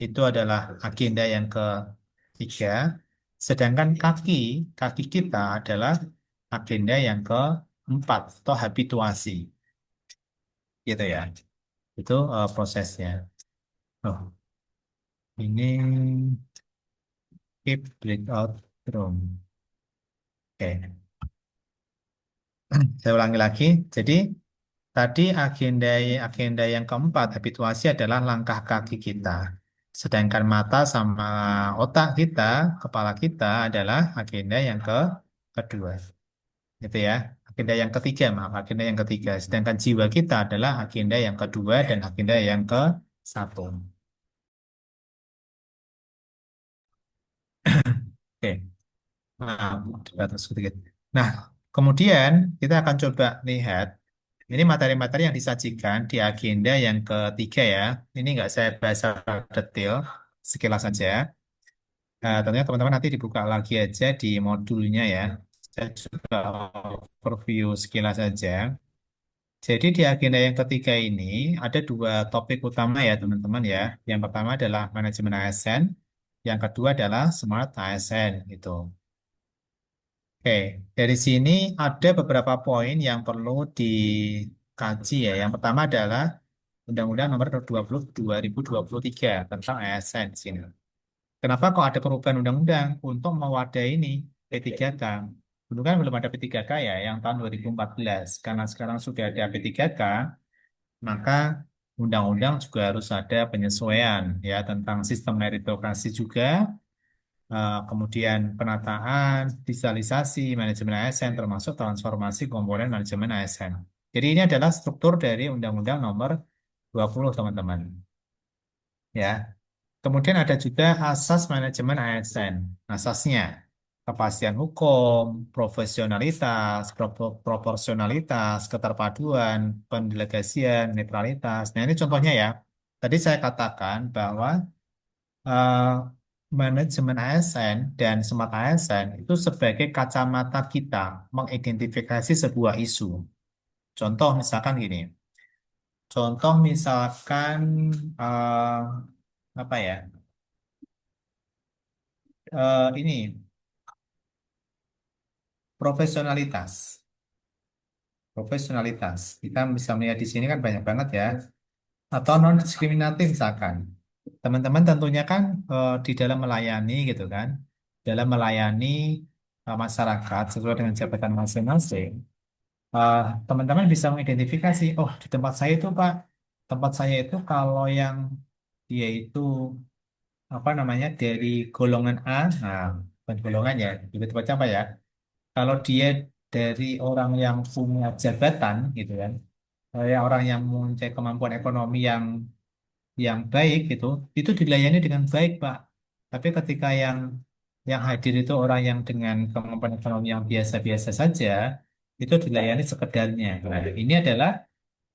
itu adalah agenda yang ketiga. Sedangkan kaki kita adalah agenda yang keempat atau habituasi. Gitu ya. Itu prosesnya. Oh, ini keep breakout room. Oke, saya ulangi lagi. Jadi Tadi agenda yang keempat, habituasi adalah langkah kaki kita. Sedangkan mata sama otak kita, kepala kita adalah agenda yang kedua. Gitu ya. Agenda yang ketiga, maaf, agenda yang ketiga. Sedangkan jiwa kita adalah agenda yang kedua dan agenda yang ke satu. Oke. Maaf, terbatas sedikit. Nah, kemudian kita akan coba lihat ini materi-materi yang disajikan di agenda yang ketiga ya. Ini nggak saya bahas secara detail, sekilas saja. Tentunya teman-teman nanti dibuka lagi aja di modulnya ya. Saya coba overview sekilas saja. Jadi di agenda yang ketiga ini ada dua topik utama ya teman-teman ya. Yang pertama adalah manajemen ASN, yang kedua adalah smart ASN itu. Oke, dari sini ada beberapa poin yang perlu dikaji ya. Yang pertama adalah Undang-Undang Nomor 20 2023 tentang ASN di sini. Kenapa kok ada perubahan undang-undang untuk mewadahi ini P3K? Dulu kan belum ada P3K ya, yang tahun 2014. Karena sekarang sudah ada P3K, maka undang-undang juga harus ada penyesuaian ya tentang sistem meritokrasi juga, kemudian penataan, digitalisasi, manajemen ASN, termasuk transformasi komponen manajemen ASN. Jadi ini adalah struktur dari Undang-Undang Nomor 20, teman-teman. Ya. Kemudian ada juga asas manajemen ASN. Asasnya, kepastian hukum, profesionalitas, proporsionalitas, keterpaduan, pendelegasian, netralitas. Nah, ini contohnya ya. Tadi saya katakan bahwa eh, manajemen ASN dan smart ASN itu sebagai kacamata kita mengidentifikasi sebuah isu. Contoh misalkan gini. Contoh misalkan apa ya? Ini profesionalitas. Profesionalitas. Kita bisa melihat di sini kan banyak banget ya. Atau non diskriminatif misalkan. Teman-teman tentunya kan di dalam melayani gitu kan. Dalam melayani masyarakat sesuai dengan jabatan masing-masing. eh, Teman-teman bisa mengidentifikasi, oh di tempat saya itu Pak, tempat saya itu kalau yang dia itu apa namanya dari golongan A, nah bukan golongan ya, lebih tepatnya apa ya? Kalau dia dari orang yang punya jabatan gitu kan, ya orang yang mempunyai kemampuan ekonomi yang baik gitu, itu dilayani dengan baik Pak. Tapi ketika yang hadir itu orang yang dengan kemampuan ekonomi yang biasa-biasa saja, itu dilayani sekedarnya. Nah, ini adalah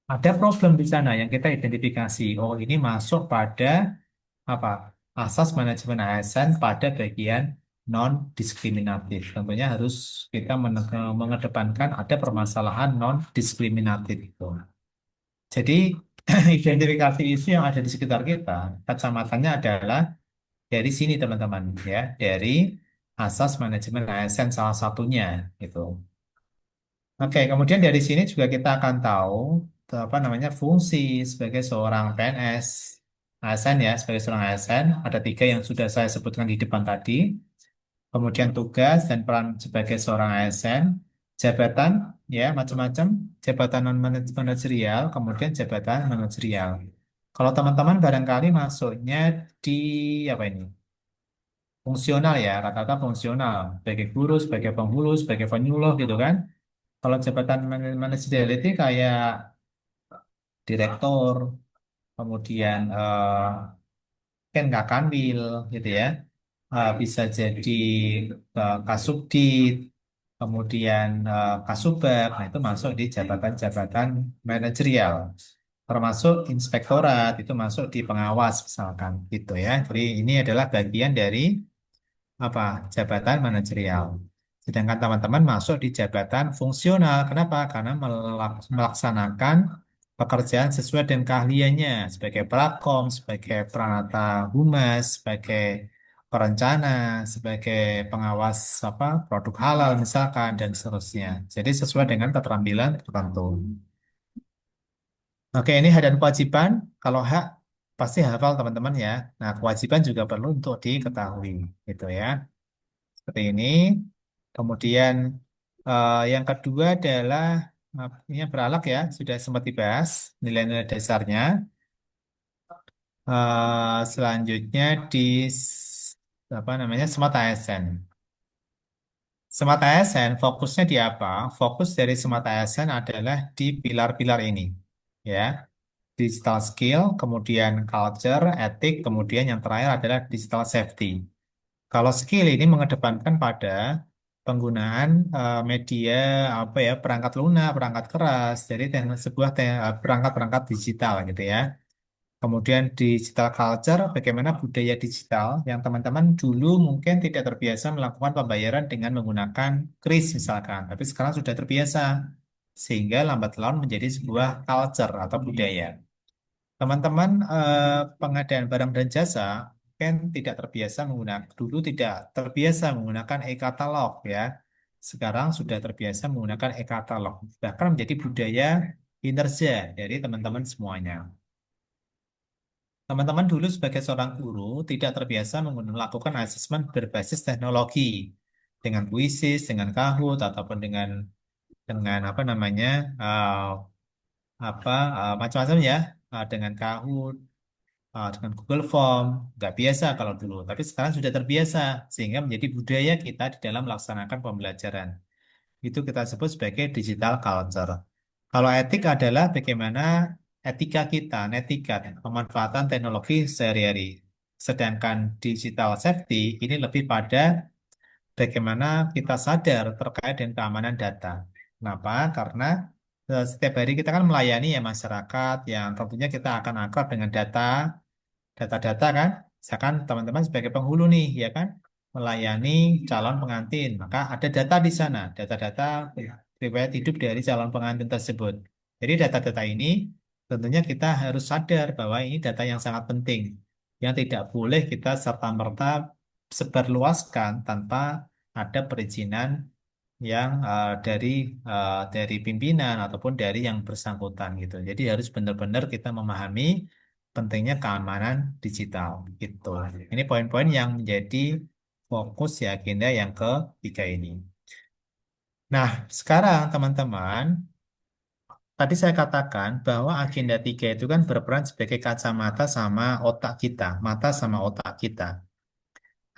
ada problem di sana yang kita identifikasi. Oh, ini masuk pada apa? Asas manajemen ASN pada bagian non diskriminatif. Tentunya harus kita mengedepankan ada permasalahan non diskriminatif itu. Jadi identifikasi isu yang ada di sekitar kita, kacamatanya adalah dari sini teman-teman ya, dari asas manajemen ASN salah satunya itu. Oke, kemudian dari sini juga kita akan tahu apa namanya fungsi sebagai seorang PNS ASN ya, sebagai seorang ASN ada tiga yang sudah saya sebutkan di depan tadi. Kemudian tugas dan peran sebagai seorang ASN, jabatan ya macam-macam, jabatan non manajerial, kemudian jabatan manajerial. Kalau teman-teman barangkali masuknya di apa ini? Fungsional ya, rata-rata fungsional, sebagai guru, sebagai penghulu, sebagai penyuluh gitu kan. Kalau jabatan manajerial itu kayak direktur, kemudian kan nggak kanwil gitu ya. Bisa jadi kasubdit, kemudian kasubag, nah itu masuk di jabatan-jabatan manajerial. Termasuk inspektorat, itu masuk di pengawas misalkan gitu ya. Jadi ini adalah bagian dari apa jabatan manajerial. Sedangkan teman-teman masuk di jabatan fungsional. Kenapa? Karena melaksanakan pekerjaan sesuai dengan keahliannya sebagai prakom, sebagai peranata humas, sebagai perencana, sebagai pengawas apa produk halal misalkan dan seterusnya. Jadi sesuai dengan keterampilan tertentu. Oke, ini hak dan kewajiban. Kalau hak pasti hafal teman-teman ya. Nah, kewajiban juga perlu untuk diketahui, gitu ya. Seperti ini. Kemudian yang kedua adalah Ini beralak ya, sudah sempat dibahas nilai-nilai dasarnya. Selanjutnya di apa namanya Smart ASN. Smart ASN fokusnya di apa? Fokus dari Smart ASN adalah di pilar-pilar ini, ya. Digital skill, kemudian culture, etik, kemudian yang terakhir adalah digital safety. Kalau skill ini mengedepankan pada penggunaan media apa ya perangkat lunak, perangkat keras, jadi perangkat-perangkat digital gitu ya. Kemudian digital culture, bagaimana budaya digital yang teman-teman dulu mungkin tidak terbiasa melakukan pembayaran dengan menggunakan kris misalkan, tapi sekarang sudah terbiasa sehingga lambat laun menjadi sebuah culture atau budaya. Teman-teman pengadaan barang dan jasa kan tidak terbiasa menggunakan dulu tidak terbiasa menggunakan e-katalog ya. Sekarang sudah terbiasa menggunakan e-katalog. Bahkan menjadi budaya kinerja dari teman-teman semuanya. Teman-teman dulu sebagai seorang guru tidak terbiasa melakukan asesmen berbasis teknologi dengan Quizzes, dengan Kahoot ataupun dengan apa namanya apa macam-macam ya dengan Kahoot, dengan Google Form, nggak biasa kalau dulu, tapi sekarang sudah terbiasa sehingga menjadi budaya kita di dalam melaksanakan pembelajaran. Itu kita sebut sebagai digital culture. Kalau etik adalah bagaimana etika kita, netika, pemanfaatan teknologi sehari-hari. Sedangkan digital safety ini lebih pada bagaimana kita sadar terkait dengan keamanan data. Kenapa? Karena setiap hari kita kan melayani ya masyarakat yang tentunya kita akan akrab dengan data-data kan. Misalkan teman-teman sebagai penghulu nih, ya kan, melayani calon pengantin, maka ada data di sana, data-data riwayat hidup dari calon pengantin tersebut. Jadi data-data ini tentunya kita harus sadar bahwa ini data yang sangat penting, yang tidak boleh kita serta-merta sebarluaskan tanpa ada perizinan yang dari pimpinan ataupun dari yang bersangkutan gitu. Jadi harus benar-benar kita memahami pentingnya keamanan digital gitu. Ini poin-poin yang menjadi fokus ya agenda yang ketiga ini. Nah, sekarang teman-teman, tadi saya katakan bahwa agenda tiga itu kan berperan sebagai kacamata sama otak kita, mata sama otak kita.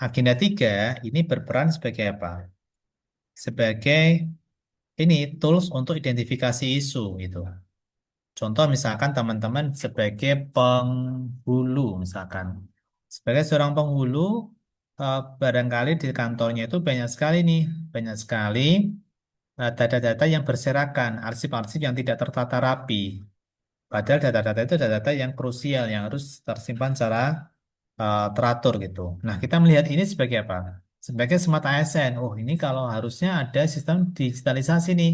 Agenda tiga ini berperan sebagai apa? Sebagai ini tools untuk identifikasi isu gitu. Contoh misalkan teman-teman sebagai penghulu misalkan. Sebagai seorang penghulu barangkali di kantornya itu banyak sekali nih, banyak sekali data-data yang berserakan, arsip-arsip yang tidak tertata rapi. Padahal data-data itu data-data yang krusial yang harus tersimpan secara teratur gitu. Nah, kita melihat ini sebagai apa? Sebagai smart ASN. Oh, ini kalau harusnya ada sistem digitalisasi nih.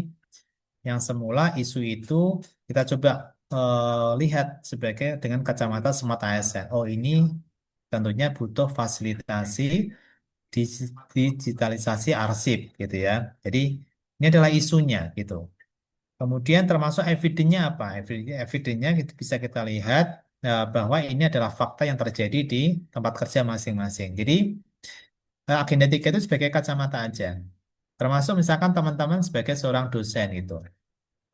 Yang semula isu itu kita coba lihat sebagai dengan kacamata smart ASN. Oh, ini tentunya butuh fasilitasi digitalisasi arsip gitu ya. Jadi ini adalah isunya gitu. Kemudian termasuk evidennya apa? Evidennya bisa kita lihat bahwa ini adalah fakta yang terjadi di tempat kerja masing-masing. Jadi agenda tiga itu sebagai kacamata aja. Termasuk misalkan teman-teman sebagai seorang dosen gitu.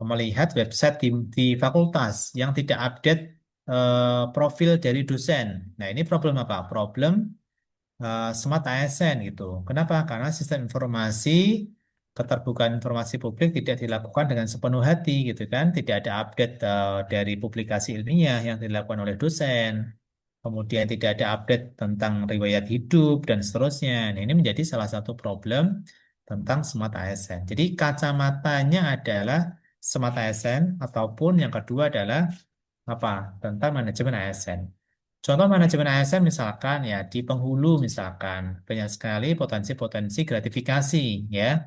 Melihat website di fakultas yang tidak update profil dari dosen. Nah, ini problem apa? Problem smart ASN gitu. Kenapa? Karena sistem informasi keterbukaan informasi publik tidak dilakukan dengan sepenuh hati gitu kan. Tidak ada update dari publikasi ilmiah yang dilakukan oleh dosen. Kemudian tidak ada update tentang riwayat hidup dan seterusnya. Nah, ini menjadi salah satu problem tentang smart ASN. Jadi kacamatanya adalah smart ASN ataupun yang kedua adalah apa? Tentang manajemen ASN. Contoh manajemen ASN misalkan ya di penghulu misalkan banyak sekali potensi-potensi gratifikasi ya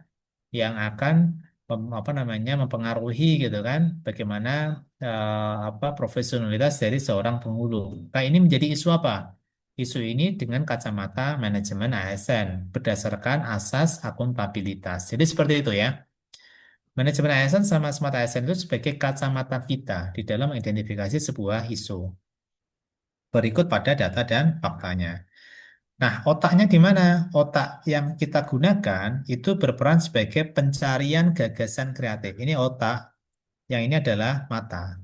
yang akan apa namanya mempengaruhi gitu kan bagaimana apa profesionalitas dari seorang penghulu. Nah, ini menjadi isu apa? Isu ini dengan kacamata manajemen ASN berdasarkan asas akuntabilitas. Jadi seperti itu ya. Manajemen ASN sama smart ASN itu sebagai kacamata kita di dalam mengidentifikasi sebuah isu. Berikut pada data dan faktanya. Nah, otaknya di mana? Otak yang kita gunakan itu berperan sebagai pencarian gagasan kreatif. Ini otak Yang ini adalah mata.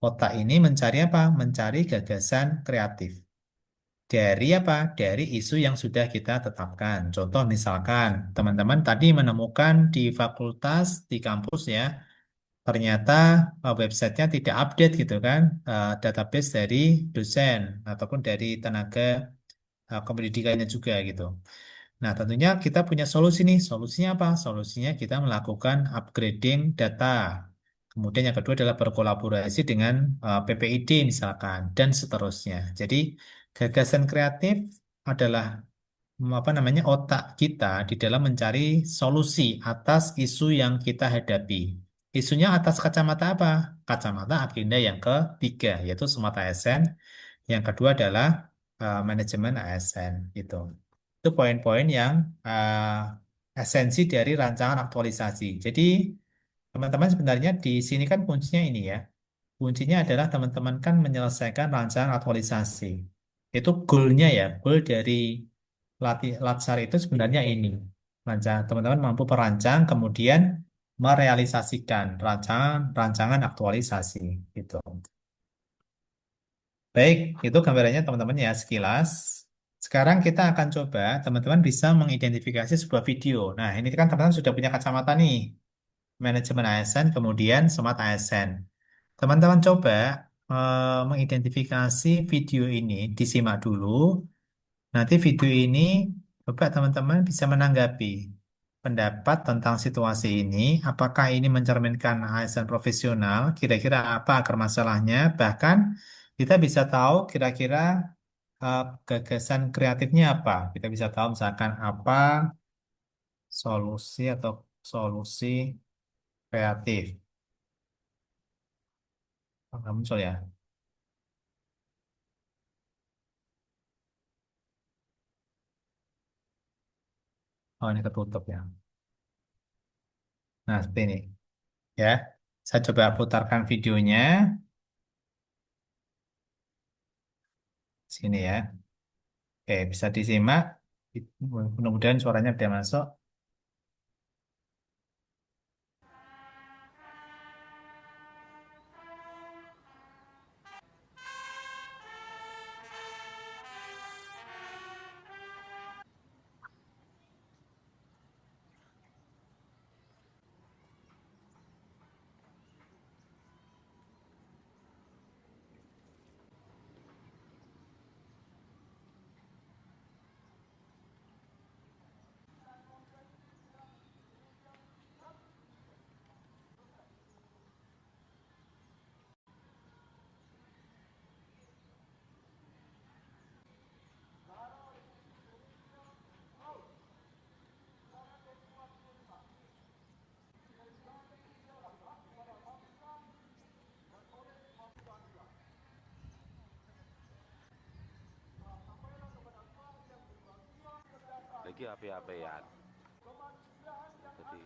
Otak ini mencari apa? Mencari gagasan kreatif. Dari apa? Dari isu yang sudah kita tetapkan. Contoh misalkan, teman-teman tadi menemukan di fakultas, di kampus ya, ternyata websitenya tidak update gitu kan, database dari dosen ataupun dari tenaga kependidikannya juga gitu. Nah, tentunya kita punya solusi nih. Solusinya apa? Solusinya kita melakukan upgrading data. Kemudian yang kedua adalah berkolaborasi dengan PPID misalkan dan seterusnya. Jadi gagasan kreatif adalah apa namanya otak kita di dalam mencari solusi atas isu yang kita hadapi. Isunya atas kacamata apa? Kacamata agenda yang ketiga, yaitu Smart ASN. Yang kedua adalah manajemen ASN. Itu poin-poin yang esensi dari rancangan aktualisasi. Jadi, teman-teman sebenarnya di sini kan kuncinya ini ya. Kuncinya adalah teman-teman kan menyelesaikan rancangan aktualisasi. Itu goalnya ya, goal dari Latsar itu sebenarnya ini. Teman-teman mampu merancang, kemudian merealisasikan rancangan aktualisasi. Gitu. Baik, itu gambarannya teman-teman ya sekilas. Sekarang kita akan coba teman-teman bisa mengidentifikasi sebuah video. Nah, ini kan teman-teman sudah punya kacamata nih. Manajemen ASN, kemudian Smart ASN. Teman-teman coba mengidentifikasi video ini, disimak dulu. Nanti video ini coba teman-teman bisa menanggapi pendapat tentang situasi ini. Apakah ini mencerminkan ASN profesional? Kira-kira apa akar masalahnya? Bahkan kita bisa tahu kira-kira eh, gagasan kreatifnya apa. Kita bisa tahu misalkan apa solusi atau solusi kreatif. Nggak muncul ya? Oh, ini ketutup ya. Nah, seperti ini. Ya, saya coba putarkan videonya. Sini ya. Oke, bisa disimak. Mudah-mudahan suaranya udah masuk. Lagi api-apian. Jadi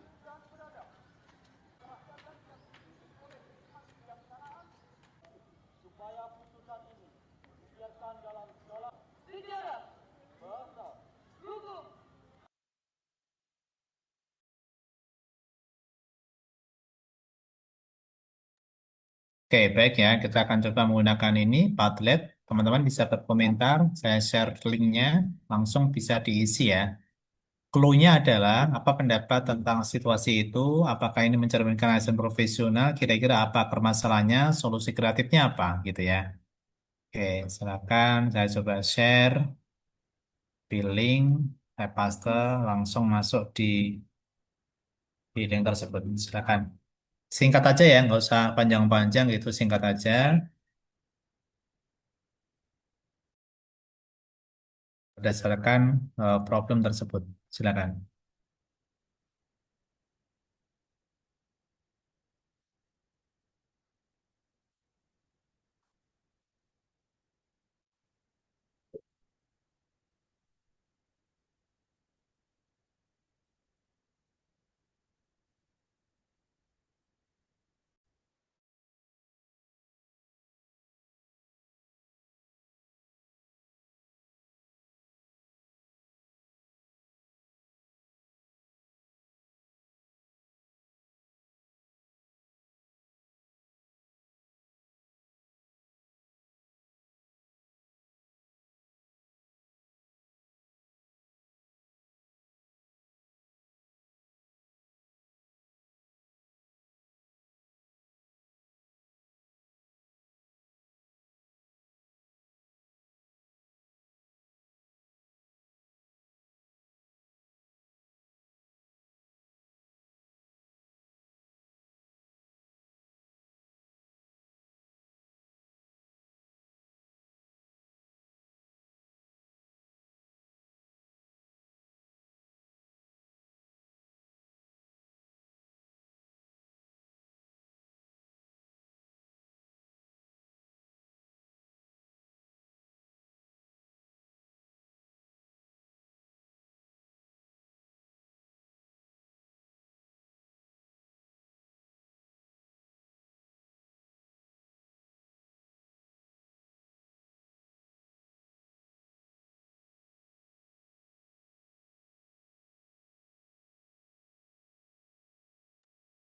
Oke, baik ya. Kita akan coba menggunakan ini, Padlet. Teman-teman bisa berkomentar. Saya share linknya. Langsung bisa diisi ya. Clue-nya adalah apa pendapat tentang situasi itu, apakah ini mencerminkan ASN profesional, kira-kira apa permasalahannya, solusi kreatifnya apa gitu ya. Oke, silakan saya coba share di link, saya paste langsung masuk di link tersebut. Silakan. Singkat aja ya, nggak usah panjang-panjang gitu, singkat aja berdasarkan problem tersebut. Silakan.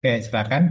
Oke, silakan.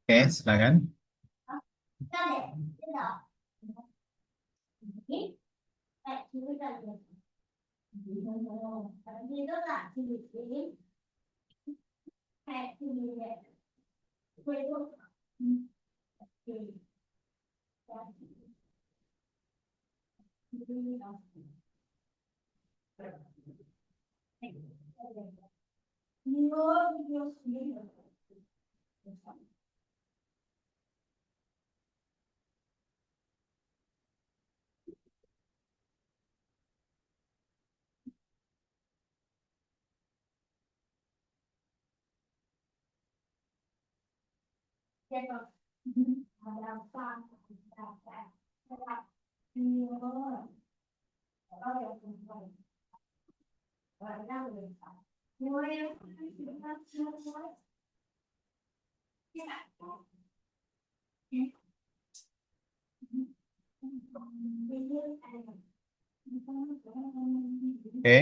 Oke, silakan. Oke,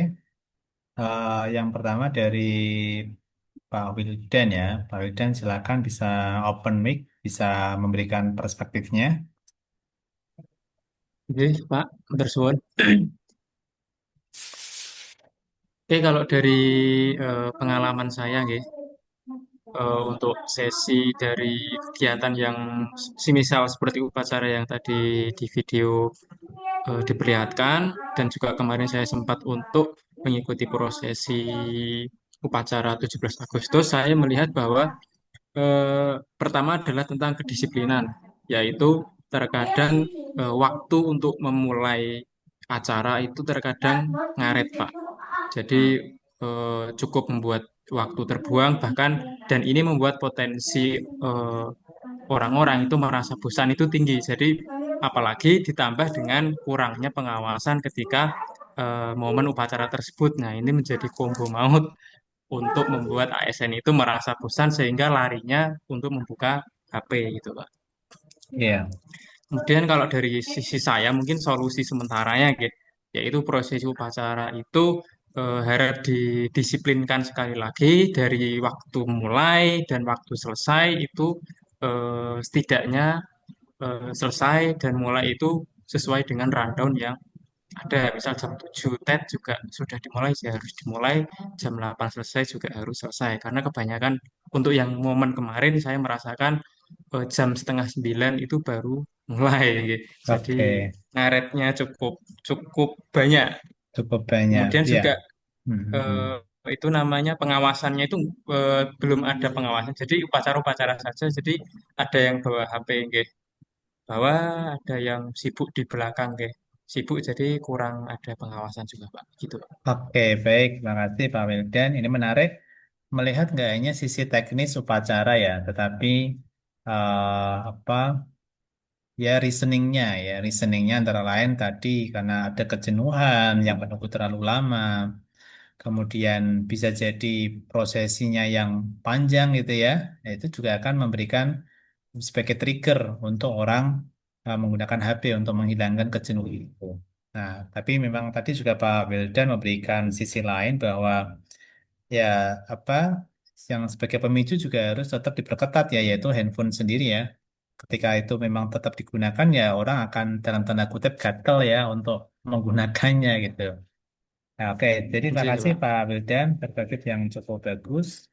yang pertama dari Pak Wildan ya. Pak Wildan silakan bisa open mic, bisa memberikan perspektifnya. Oke, Pak, bersuara. Oke, kalau dari pengalaman saya, nggih, untuk sesi dari kegiatan yang semisal seperti upacara yang tadi di video diperlihatkan, dan juga kemarin saya sempat untuk mengikuti prosesi upacara 17 Agustus, saya melihat bahwa pertama adalah tentang kedisiplinan, yaitu terkadang waktu untuk memulai acara itu terkadang ngaret, Pak. Jadi cukup membuat waktu terbuang bahkan, dan ini membuat potensi orang-orang itu merasa bosan itu tinggi. Jadi apalagi ditambah dengan kurangnya pengawasan ketika momen upacara tersebut. Nah, ini menjadi combo maut untuk membuat ASN itu merasa bosan sehingga larinya untuk membuka HP gitu, Pak. Iya. Kemudian kalau dari sisi saya mungkin solusi sementaranya gitu, yaitu prosesi upacara itu harap didisiplinkan sekali lagi dari waktu mulai dan waktu selesai itu setidaknya selesai dan mulai itu sesuai dengan rundown yang ada. Misal jam 7 TED juga sudah dimulai, ya harus dimulai, jam 8 selesai juga harus selesai. Karena kebanyakan untuk yang momen kemarin saya merasakan jam setengah 9 itu baru mulai, gitu. Jadi Oke, ngaretnya cukup cukup banyak. cukup banyak. Kemudian Ya. juga Hmm. itu namanya pengawasannya itu belum ada pengawasan. Jadi upacara-upacara saja. Jadi ada yang bawa HP, nggih. Bahwa ada yang sibuk di belakang, nggih. Sibuk jadi kurang ada pengawasan juga, Pak. Gitu. Oke, baik. Terima kasih Pak Wildan. Ini menarik melihat nggak hanya sisi teknis upacara ya, tetapi apa reasoningnya antara lain tadi karena ada kejenuhan yang menunggu terlalu lama, kemudian bisa jadi prosesinya yang panjang gitu ya. Nah, itu juga akan memberikan sebagai trigger untuk orang menggunakan HP untuk menghilangkan kejenuhan itu. Nah, tapi memang tadi juga Pak Wildan memberikan sisi lain bahwa ya apa yang sebagai pemicu juga harus tetap diperketat ya, yaitu handphone sendiri ya. Ketika itu memang tetap digunakan ya orang akan dalam tanda kutip gatel ya untuk menggunakannya gitu. Nah, oke, jadi terima Iya, kasih Pak. Pak Wildan, perspektif yang cukup bagus.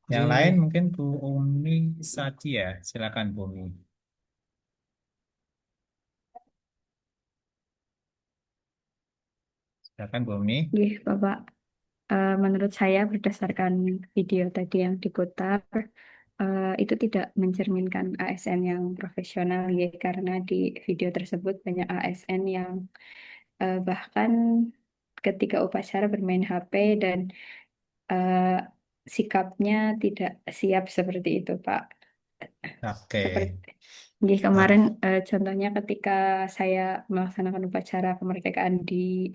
Yang lain Iya. mungkin Bu Umi Sadia, silakan Bu Umi. Silakan Bu Umi. Nggih, Bapak. Menurut saya berdasarkan video tadi yang diputar, itu tidak mencerminkan ASN yang profesional ya, karena di video tersebut banyak ASN yang bahkan ketika upacara bermain HP dan eh, sikapnya tidak siap seperti itu, Pak. Oke. Seperti Nggih, Ah, kemarin contohnya ketika saya melaksanakan upacara kemerdekaan di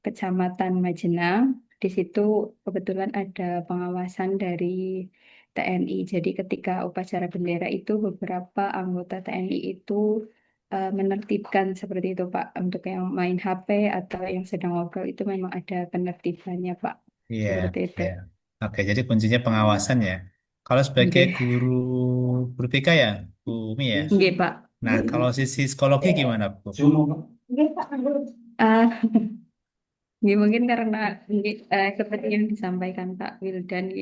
Kecamatan Majenang, di situ kebetulan ada pengawasan dari TNI. Jadi ketika upacara bendera itu beberapa anggota TNI itu menertibkan seperti itu, Pak. Untuk yang main HP atau yang sedang ngobrol itu memang ada penertibannya, Pak. iya, Seperti itu. iya. Oke, jadi kuncinya pengawasan ya. Kalau sebagai Nggih. guru BK ya, Bu Umi ya. Nggih, Pak. Nah, kalau sisi psikologi gimana, Bu? Nggih, Pak. Ya, mungkin karena seperti yang disampaikan Pak Wildan,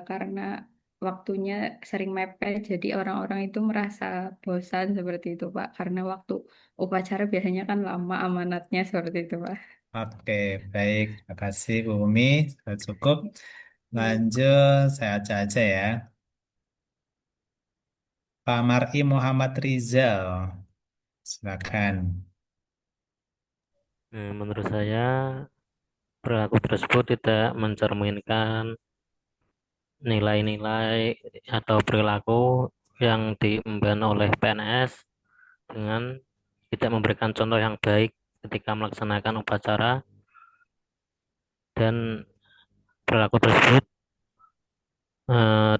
karena waktunya sering mepet, jadi orang-orang itu merasa bosan seperti itu Pak. Karena waktu upacara biasanya kan lama amanatnya seperti itu Pak. Oke, baik. Terima kasih Bu Umi. Sudah cukup. Lanjut, saya aja ya. Pak Mar'i Muhammad Rizal. Silakan. Menurut saya, perilaku tersebut tidak mencerminkan nilai-nilai atau perilaku yang diemban oleh PNS dengan tidak memberikan contoh yang baik ketika melaksanakan upacara, dan perilaku tersebut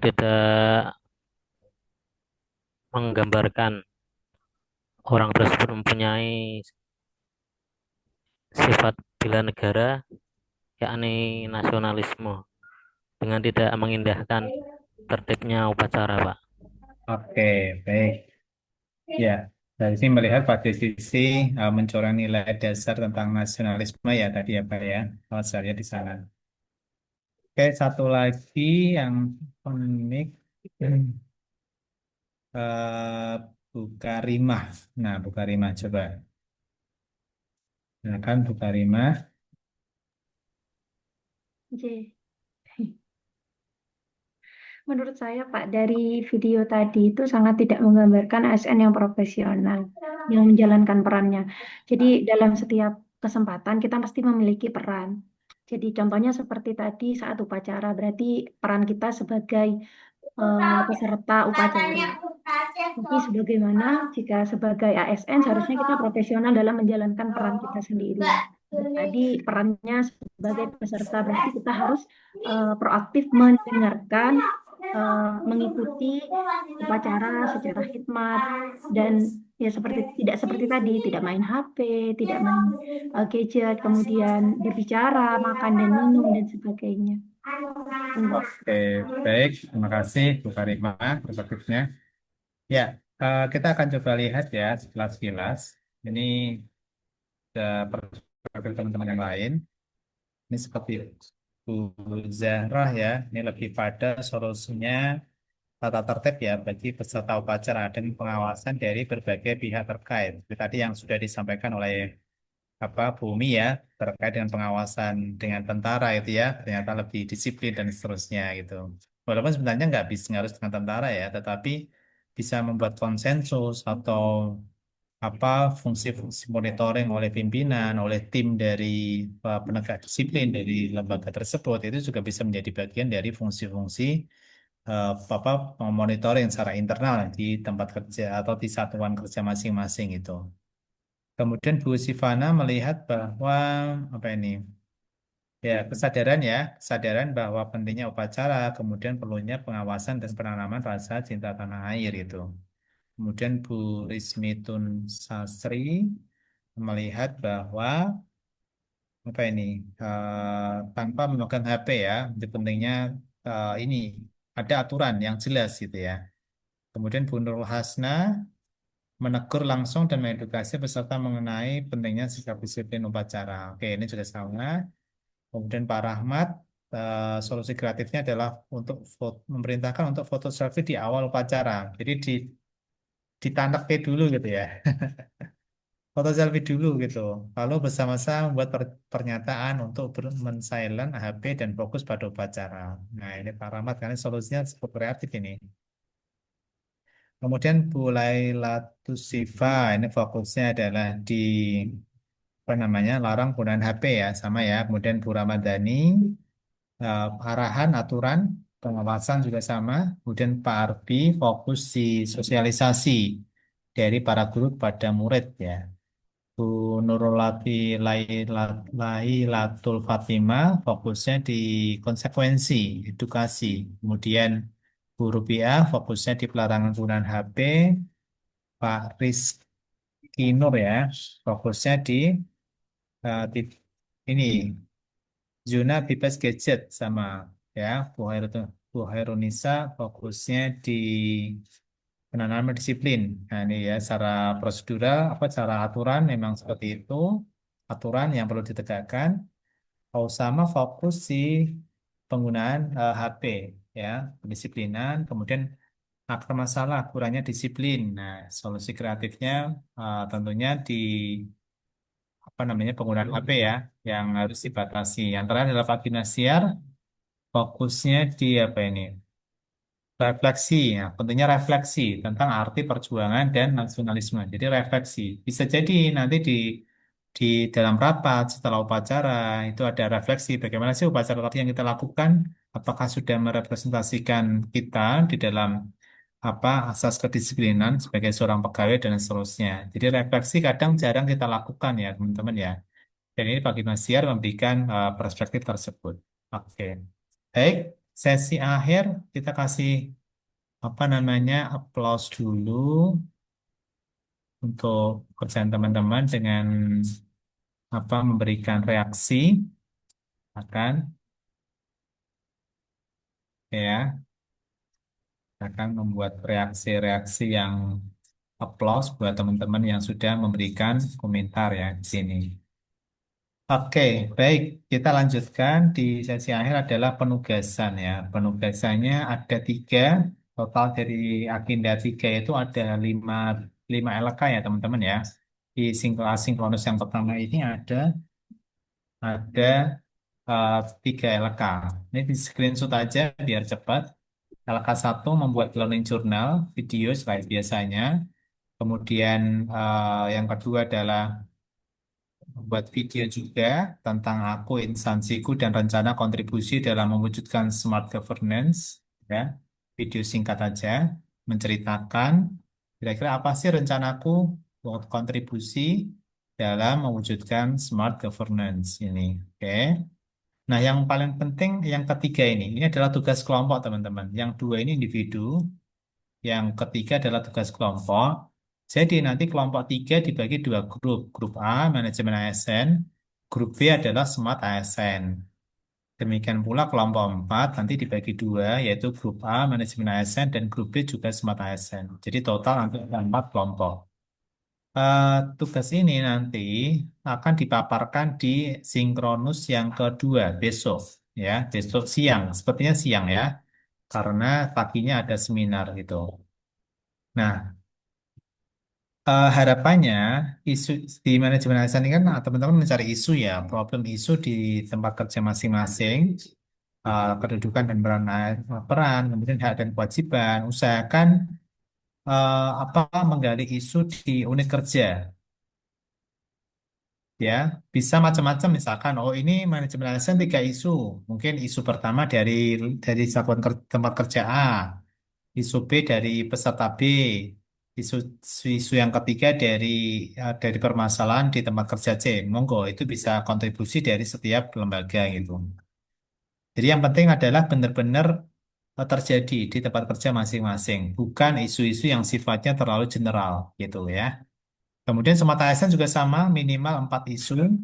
tidak menggambarkan orang tersebut mempunyai sifat bela negara, yakni nasionalisme, dengan tidak mengindahkan tertibnya upacara, Pak. Oke, baik. Ya, dari sini melihat pada sisi mencoreng nilai dasar tentang nasionalisme ya tadi ya Pak ya. Oh, saya lihat di sana. Oke, satu lagi yang unik. eh Bukarimah. Nah, Bukarimah coba. Silakan Bukarimah. Oke. Menurut saya, Pak, dari video tadi itu sangat tidak menggambarkan ASN yang profesional, yang menjalankan perannya. Jadi dalam setiap kesempatan kita pasti memiliki peran. Jadi contohnya seperti tadi saat upacara, berarti peran kita sebagai peserta upacara. Tapi sebagaimana jika sebagai ASN seharusnya kita profesional dalam menjalankan peran kita sendiri. Tadi perannya sebagai peserta berarti kita harus proaktif mendengarkan mengikuti upacara secara hikmat dan ya tidak seperti tadi, tidak main HP, tidak main gadget, kemudian berbicara, makan dan minum dan sebagainya. Oke, baik. Terima kasih Bu Karimah perspektifnya. Ya, kita akan coba lihat ya sekilas-kilas. Ini perspektif teman-teman yang lain. Ini seperti Bu Zahrah ya. Ini lebih pada solusinya tata tertib ya bagi peserta upacara dan pengawasan dari berbagai pihak terkait. Seperti tadi yang sudah disampaikan oleh Bumi ya terkait dengan pengawasan dengan tentara itu ya ternyata lebih disiplin dan seterusnya gitu. Walaupun sebenarnya nggak harus dengan tentara ya, tetapi bisa membuat konsensus atau fungsi-fungsi monitoring oleh pimpinan, oleh tim dari penegak disiplin dari lembaga tersebut itu juga bisa menjadi bagian dari fungsi-fungsi apa monitoring secara internal di tempat kerja atau di satuan kerja masing-masing itu. Kemudian Bu Sivana melihat bahwa apa ini? Ya, kesadaran bahwa pentingnya upacara, kemudian perlunya pengawasan dan penanaman rasa cinta tanah air itu. Kemudian Bu Rismitun Sasri melihat bahwa apa ini tanpa memegang HP ya, itu pentingnya ini ada aturan yang jelas gitu ya. Kemudian Bu Nurul Hasna menegur langsung dan mengedukasi peserta mengenai pentingnya sikap disiplin upacara. Oke, ini juga sama. Kemudian Pak Rahmat, solusi kreatifnya adalah untuk memerintahkan untuk foto selfie di awal upacara. Jadi ditandake dulu gitu ya. Foto selfie dulu gitu. Lalu bersama-sama membuat pernyataan untuk men-silent HP dan fokus pada upacara. Nah, ini Pak Rahmat karena solusinya cukup kreatif ini. Kemudian Bu Lailatus Sifa, ini fokusnya adalah di apa namanya larang penggunaan HP ya, sama ya. Kemudian Bu Ramadhani, arahan, aturan, pengawasan juga sama. Kemudian Pak Arbi fokus di sosialisasi dari para guru kepada murid ya. Bu Nurulati Lailatul Fatimah fokusnya di konsekuensi, edukasi. Kemudian Bu Rupiah fokusnya di pelarangan penggunaan HP. Pak Rizky Nur ya fokusnya di ini zona bebas gadget sama ya Bu Hairunisa fokusnya di penanaman disiplin. Nah ini ya secara prosedural secara aturan memang seperti itu aturan yang perlu ditegakkan. Sama fokus di penggunaan HP ya pendisiplinan kemudian akar masalah kurangnya disiplin. Nah solusi kreatifnya tentunya di penggunaan HP ya yang harus dibatasi. Yang terakhir adalah Pak Ginasiar, fokusnya di apa ini? Refleksi, ya, pentingnya refleksi tentang arti perjuangan dan nasionalisme. Jadi refleksi bisa jadi nanti di dalam rapat setelah upacara itu ada refleksi bagaimana sih upacara tadi yang kita lakukan, apakah sudah merepresentasikan kita di dalam asas kedisiplinan sebagai seorang pegawai dan seterusnya. Jadi refleksi kadang jarang kita lakukan ya teman-teman ya. Dan ini Pak Ginasiar memberikan perspektif tersebut. Oke. Baik, sesi akhir kita kasih aplaus dulu untuk kerjaan teman-teman dengan memberikan reaksi akan ya akan membuat reaksi-reaksi yang aplaus buat teman-teman yang sudah memberikan komentar ya di sini. Oke, baik. Kita lanjutkan di sesi akhir adalah penugasan ya. Penugasannya ada 3. Total dari agenda 3 itu ada 5 LK ya teman-teman ya. Di single asinkronus yang pertama ini ada 3 LK. Ini di screenshot aja biar cepat. LK1 membuat learning journal video seperti biasanya. Kemudian yang kedua adalah buat video juga tentang aku, instansiku, dan rencana kontribusi dalam mewujudkan smart governance. Ya, video singkat aja menceritakan kira-kira apa sih rencanaku buat kontribusi dalam mewujudkan smart governance ini. Oke. Nah, yang paling penting yang ketiga ini adalah tugas kelompok, teman-teman. Yang dua ini individu, yang ketiga adalah tugas kelompok. Jadi nanti kelompok tiga dibagi dua grup. Grup A, manajemen ASN. Grup B adalah smart ASN. Demikian pula kelompok 4 nanti dibagi dua, yaitu grup A, manajemen ASN, dan grup B juga smart ASN. Jadi total nanti ada 4 kelompok. Tugas ini nanti akan dipaparkan di sinkronus yang kedua besok, ya, besok siang, sepertinya siang ya, karena paginya ada seminar gitu. Nah, harapannya isu di manajemen ASN ini kan teman-teman mencari isu ya, problem isu di tempat kerja masing-masing, kedudukan dan peran, kemudian hak dan kewajiban. Usahakan apa menggali isu di unit kerja, ya bisa macam-macam. Misalkan, oh ini manajemen ASN tiga isu, mungkin isu pertama dari satuan tempat kerja A, isu B dari peserta B, isu isu yang ketiga dari permasalahan di tempat kerja C. Monggo, itu bisa kontribusi dari setiap lembaga gitu. Jadi yang penting adalah benar-benar terjadi di tempat kerja masing-masing, bukan isu-isu yang sifatnya terlalu general gitu ya. Kemudian semata ASN juga sama, minimal 4 isu,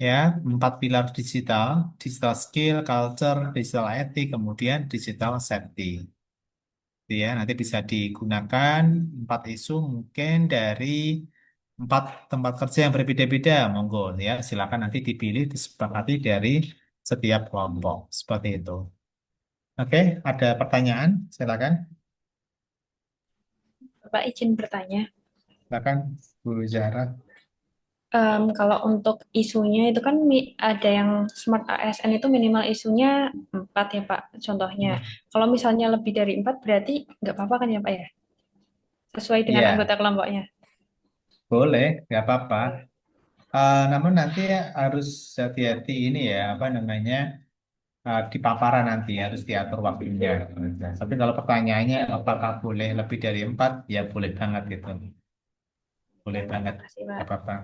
ya, 4 pilar digital, digital skill, culture, digital ethic, kemudian digital safety. Gitu ya, nanti bisa digunakan 4 isu mungkin dari 4 tempat kerja yang berbeda-beda, monggo ya, silakan nanti dipilih, disepakati dari setiap kelompok seperti itu. Oke, ada pertanyaan? Silakan, Bapak izin bertanya. silakan Bu Zahra. Kalau untuk isunya itu kan ada yang Smart ASN itu minimal isunya 4 ya Pak, contohnya. Kalau misalnya lebih dari 4 berarti nggak apa-apa kan ya Pak ya? Sesuai dengan Ya, anggota kelompoknya. boleh, nggak apa-apa. Namun nanti harus hati-hati ini ya, apa namanya, di paparan nanti harus diatur waktunya. Tapi kalau pertanyaannya apakah boleh lebih dari 4, ya boleh banget gitu. Boleh banget, Makasih nggak Pak. apa-apa.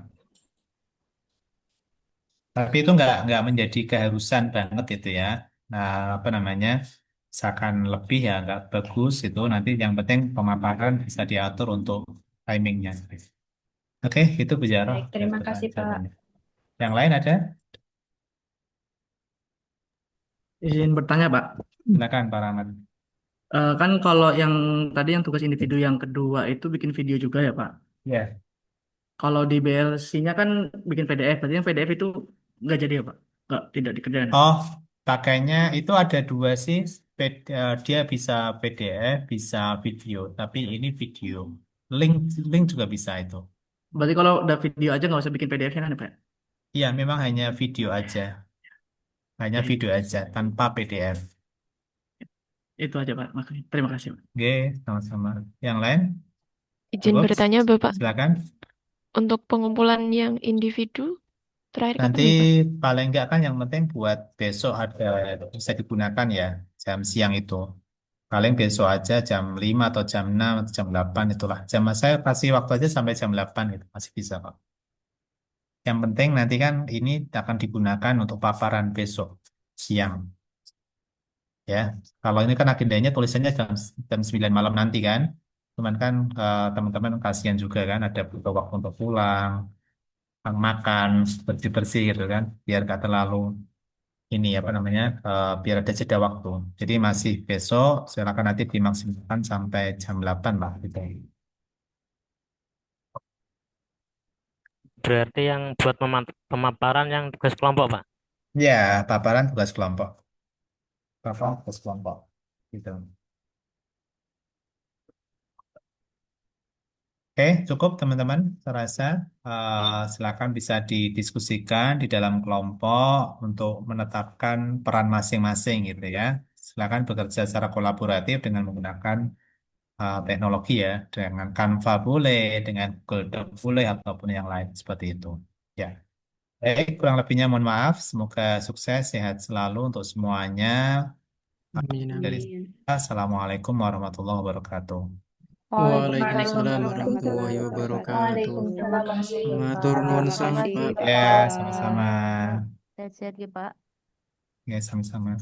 Tapi itu nggak menjadi keharusan banget itu ya. Nah, apa namanya, misalkan lebih ya nggak bagus itu. Nanti yang penting pemaparan bisa diatur untuk timingnya. Oke, itu bicara. Baik, terima kasih Pak. Yang lain ada? Izin bertanya, Pak. Silakan, Pak Rahmat. Kan kalau yang tadi yang tugas individu yang kedua itu bikin video juga ya, Pak. Ya. Kalau di BLC-nya kan bikin PDF, berarti yang PDF itu nggak jadi ya, Pak? Nggak, tidak dikerjain. Oh, pakainya itu ada dua sih. Dia bisa PDF, bisa video. Tapi ini video. Link, link juga bisa itu. Berarti kalau udah video aja nggak usah bikin PDF-nya kan ya, Pak? Iya, memang hanya video aja. Hanya video aja, tanpa PDF. Itu aja, Pak. Makasih. Terima kasih, Pak. Oke, sama-sama. Yang lain? Izin Cukup? bertanya, Bapak. Silakan. Untuk pengumpulan yang individu, terakhir Nanti kapan nih, Pak? paling enggak kan yang penting buat besok ada bisa digunakan ya, jam siang itu. Paling besok aja jam 5 atau jam 6 atau jam 8 itulah. Saya kasih waktu aja sampai jam 8 itu masih bisa kok. Yang penting nanti kan ini akan digunakan untuk paparan besok siang. Ya, kalau ini kan agendanya tulisannya jam 9 malam nanti kan. Cuman kan teman-teman kasihan juga kan ada butuh waktu untuk pulang, makan, bersih-bersih gitu kan. Biar gak terlalu ini apa namanya, biar ada jeda waktu. Jadi masih besok, silakan nanti dimaksimalkan sampai jam 8 lah gitu. Berarti yang buat pemaparan yang tugas kelompok, Pak. Ya, paparan tugas kelompok. Paparan tugas kelompok. Gitu. Oke, cukup teman-teman. Saya rasa silakan bisa didiskusikan di dalam kelompok untuk menetapkan peran masing-masing gitu ya. Silakan bekerja secara kolaboratif dengan menggunakan teknologi ya, dengan Canva boleh, dengan Google Doc boleh, ataupun yang lain seperti itu. Ya, baik, kurang lebihnya mohon maaf. Semoga sukses, sehat selalu untuk semuanya. Amin, Dari amin. saya, Assalamualaikum warahmatullahi wabarakatuh. Waalaikumsalam warahmatullahi wabarakatuh. Waalaikumsalam warahmatullahi Matur nuwun wabarakatuh. sangat, Terima kasih, Pak. Ya, Bapak. sama-sama. Sehat-sehat ya, Pak. Ya, sama-sama.